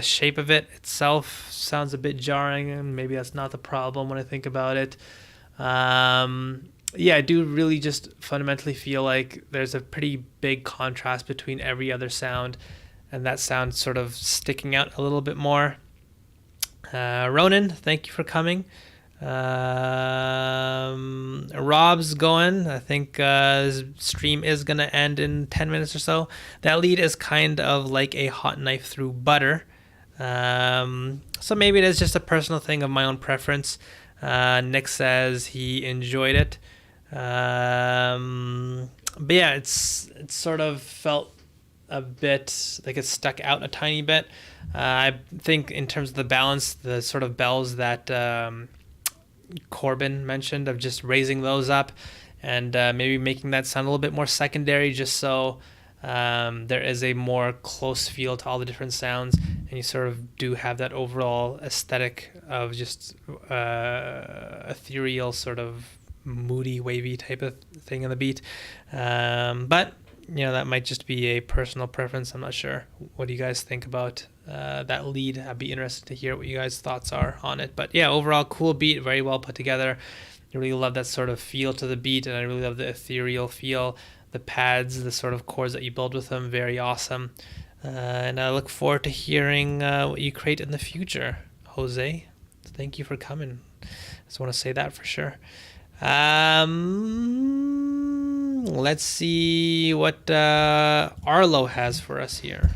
shape of it itself sounds a bit jarring, and maybe that's not the problem when I think about it. I do really just fundamentally feel like there's a pretty big contrast between every other sound, and that sound sort of sticking out a little bit more. Ronan, thank you for coming. Rob's going. I think his stream is going to end in 10 minutes or so. That lead is kind of like a hot knife through butter. So maybe it is just a personal thing of my own preference. Nick says he enjoyed it. But yeah, it's sort of felt a bit like it stuck out a tiny bit. I think in terms of the balance, the sort of bells that Corbin mentioned of just raising those up and maybe making that sound a little bit more secondary, just so there is a more close feel to all the different sounds, and you sort of do have that overall aesthetic of just ethereal, sort of moody, wavy type of thing in the beat. But that might just be a personal preference. I'm not sure. What do you guys think about that lead? I'd be interested to hear what you guys' thoughts are on it. But yeah, overall cool beat, very well put together. I really love that sort of feel to the beat, and I really love the ethereal feel. The pads, the sort of chords that you build with them, very awesome. And I look forward to hearing what you create in the future, Jose. Thank you for coming. Just want to say that for sure. Let's see what Arlo has for us here.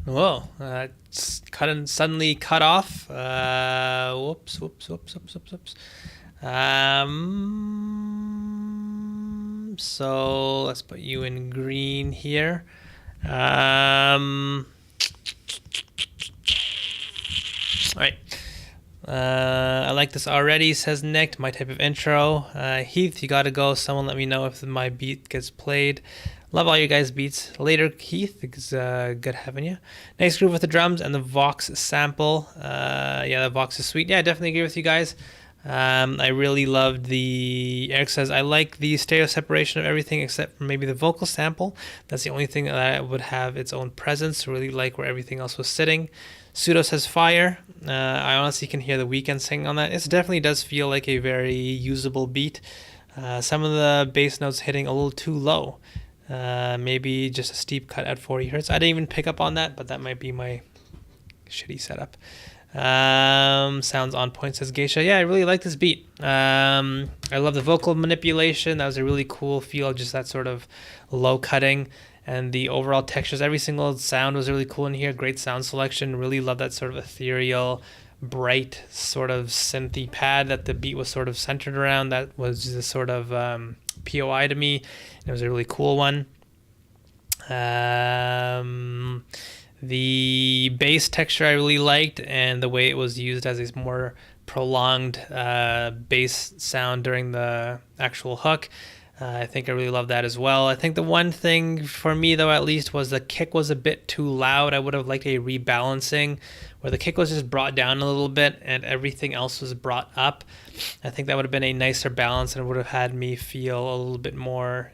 Whoa, suddenly cut off. Whoops. So let's put you in green here. All right. I like this already, says Nick. My type of intro. Heath, you gotta go. Someone let me know if my beat gets played. Love all you guys' beats. Later, Keith. It's good having you. Nice groove with the drums and the Vox sample. Yeah, the Vox is sweet. Yeah, I definitely agree with you guys. I really loved the... Eric says, I like the stereo separation of everything except for maybe the vocal sample. That's the only thing that would have its own presence. Really like where everything else was sitting. Pseudo says fire. I honestly can hear the Weeknd singing on that. It definitely does feel like a very usable beat. Some of the bass notes hitting a little too low. Maybe just a steep cut at 40 hertz. I didn't even pick up on that, but that might be my shitty setup. Sounds on point, says Geisha. Yeah, I really like this beat. I love the vocal manipulation. That was a really cool feel, just that sort of low cutting and the overall textures. Every single sound was really cool in here. Great sound selection. Really love that sort of ethereal, bright sort of synthy pad that the beat was sort of centered around. That was the sort of POI to me. It was a really cool one. The bass texture I really liked, and the way it was used as a more prolonged bass sound during the actual hook. I think I really love that as well. I think the one thing for me, though, at least, was the kick was a bit too loud. I would have liked a rebalancing where the kick was just brought down a little bit and everything else was brought up. I think that would have been a nicer balance and would have had me feel a little bit more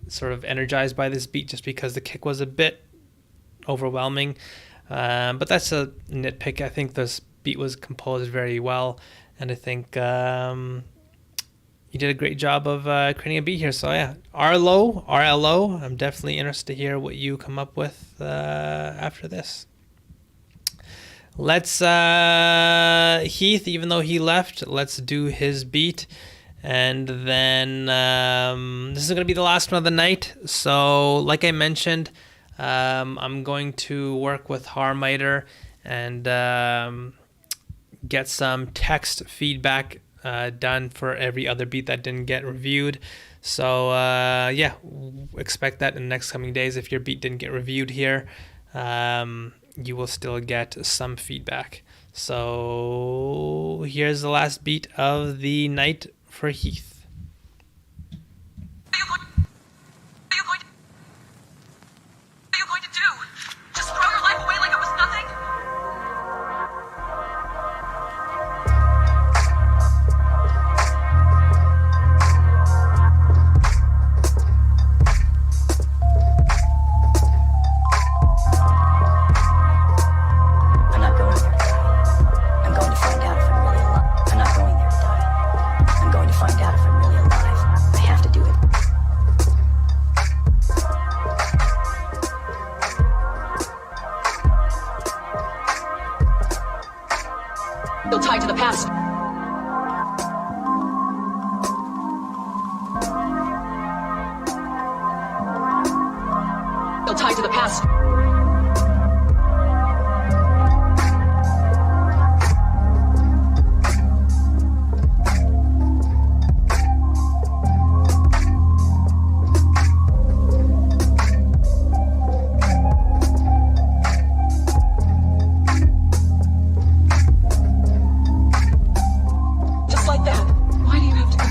sort of energized by this beat, just because the kick was a bit overwhelming. But that's a nitpick. I think this beat was composed very well, and I think you did a great job of creating a beat here. So yeah, RLO, I'm definitely interested to hear what you come up with after this. Let's Heath, even though he left, let's do his beat. And then this is going to be the last one of the night. So like I mentioned, I'm going to work with Harmiter and get some text feedback done for every other beat that didn't get reviewed. So yeah, expect that in the next coming days. If your beat didn't get reviewed here, you will still get some feedback. So here's the last beat of the night for Heath. What are you going to do? Just throw your life away like it was nothing? I'm not going there to die. I'm going to find out if I'm really alive. I'm not going there to die. I'm going to find out if I'm really alive. I have to do it. Still tied to the past. Still tied to the past. Just like that. Why do you have to go?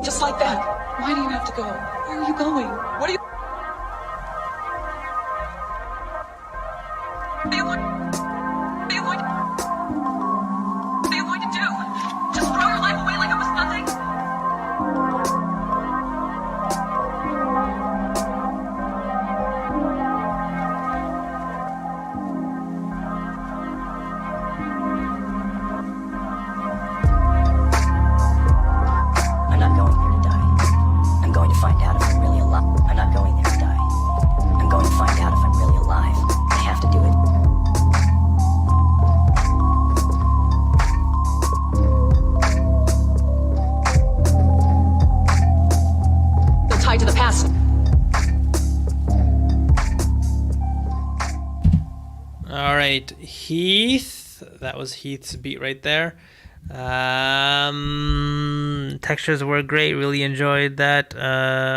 Just like that. Why do you have to go? Where are you going? What are you... What are you going to do? Just throw your life away like it was nothing? I'm not going there to die. I'm going to find out if I'm really alive. I'm not going right, Heath. That was Heath's beat right there. Textures were great. Really enjoyed that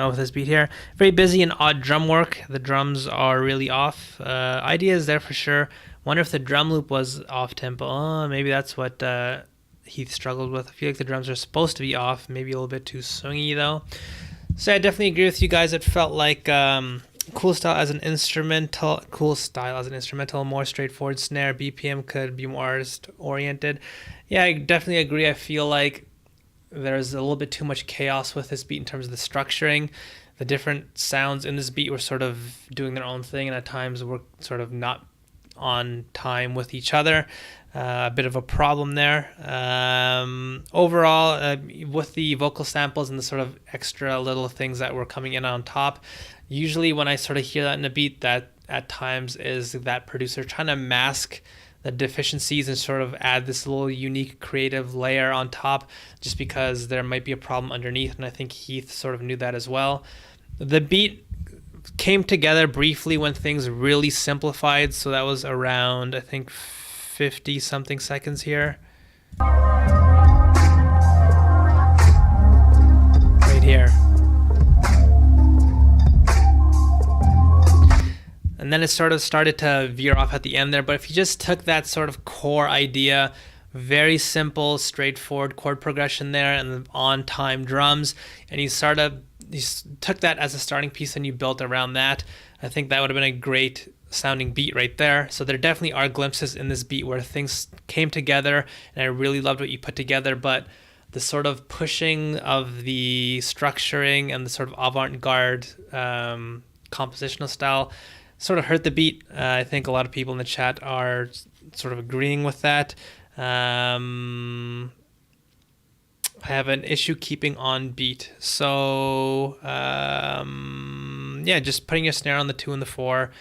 with this beat here. Very busy and odd drum work. The drums are really off. Idea is there for sure. Wonder if the drum loop was off tempo. Oh, maybe that's what Heath struggled with. I feel like the drums are supposed to be off. Maybe a little bit too swingy though. So I definitely agree with you guys. It felt like cool style as an instrumental, more straightforward snare. BPM could be more artist oriented. Yeah, I definitely agree. I feel like there's a little bit too much chaos with this beat in terms of the structuring. The different sounds in this beat were sort of doing their own thing, and at times were sort of not on time with each other. A bit of a problem there. Overall, with the vocal samples and the sort of extra little things that were coming in on top, usually when I sort of hear that in a beat, that at times is that producer trying to mask the deficiencies and sort of add this little unique creative layer on top just because there might be a problem underneath, and I think Heath sort of knew that as well. The beat came together briefly when things really simplified, so that was around, I think, 50 something seconds here. Right here. And then it sort of started to veer off at the end there. But if you just took that sort of core idea, very simple, straightforward chord progression there and the on-time drums, and you took that as a starting piece and you built around that, I think that would have been a great sounding beat right there. So there definitely are glimpses in this beat where things came together, and I really loved what you put together, but the sort of pushing of the structuring and the sort of avant-garde compositional style sort of hurt the beat. I think a lot of people in the chat are sort of agreeing with that. I have an issue keeping on beat. So yeah, just putting your snare on the 2 and the 4.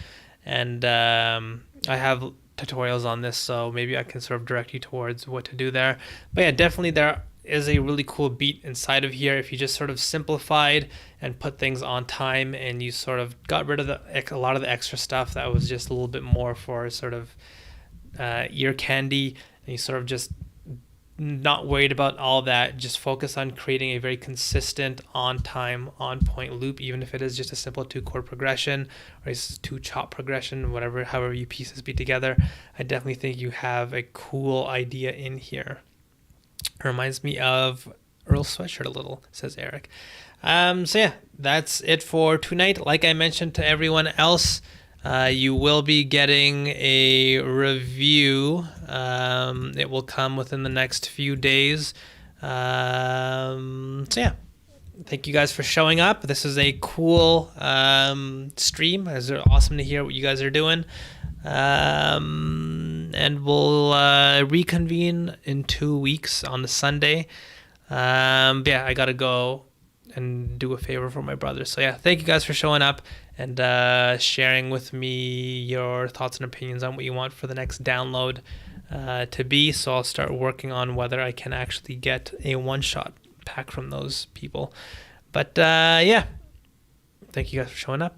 And I have tutorials on this, so maybe I can sort of direct you towards what to do there. But yeah, definitely there is a really cool beat inside of here if you just sort of simplified and put things on time, and you sort of got rid of a lot of the extra stuff that was just a little bit more for sort of ear candy, and you sort of just not worried about all that, just focus on creating a very consistent, on time, on point loop, even if it is just a simple 2-chord progression or a 2-chop progression, however you piece this beat together. I definitely think you have a cool idea in here. It reminds me of Earl's Sweatshirt a little, says Eric. So yeah, that's it for tonight. Like I mentioned to everyone else, you will be getting a review. It will come within the next few days. So yeah, thank you guys for showing up. This is a cool stream. It's awesome to hear what you guys are doing. And we'll reconvene in 2 weeks on the Sunday. Yeah, I gotta go and do a favor for my brother. So yeah, thank you guys for showing up and sharing with me your thoughts and opinions on what you want for the next download to be. So I'll start working on whether I can actually get a one-shot pack from those people. But yeah, thank you guys for showing up,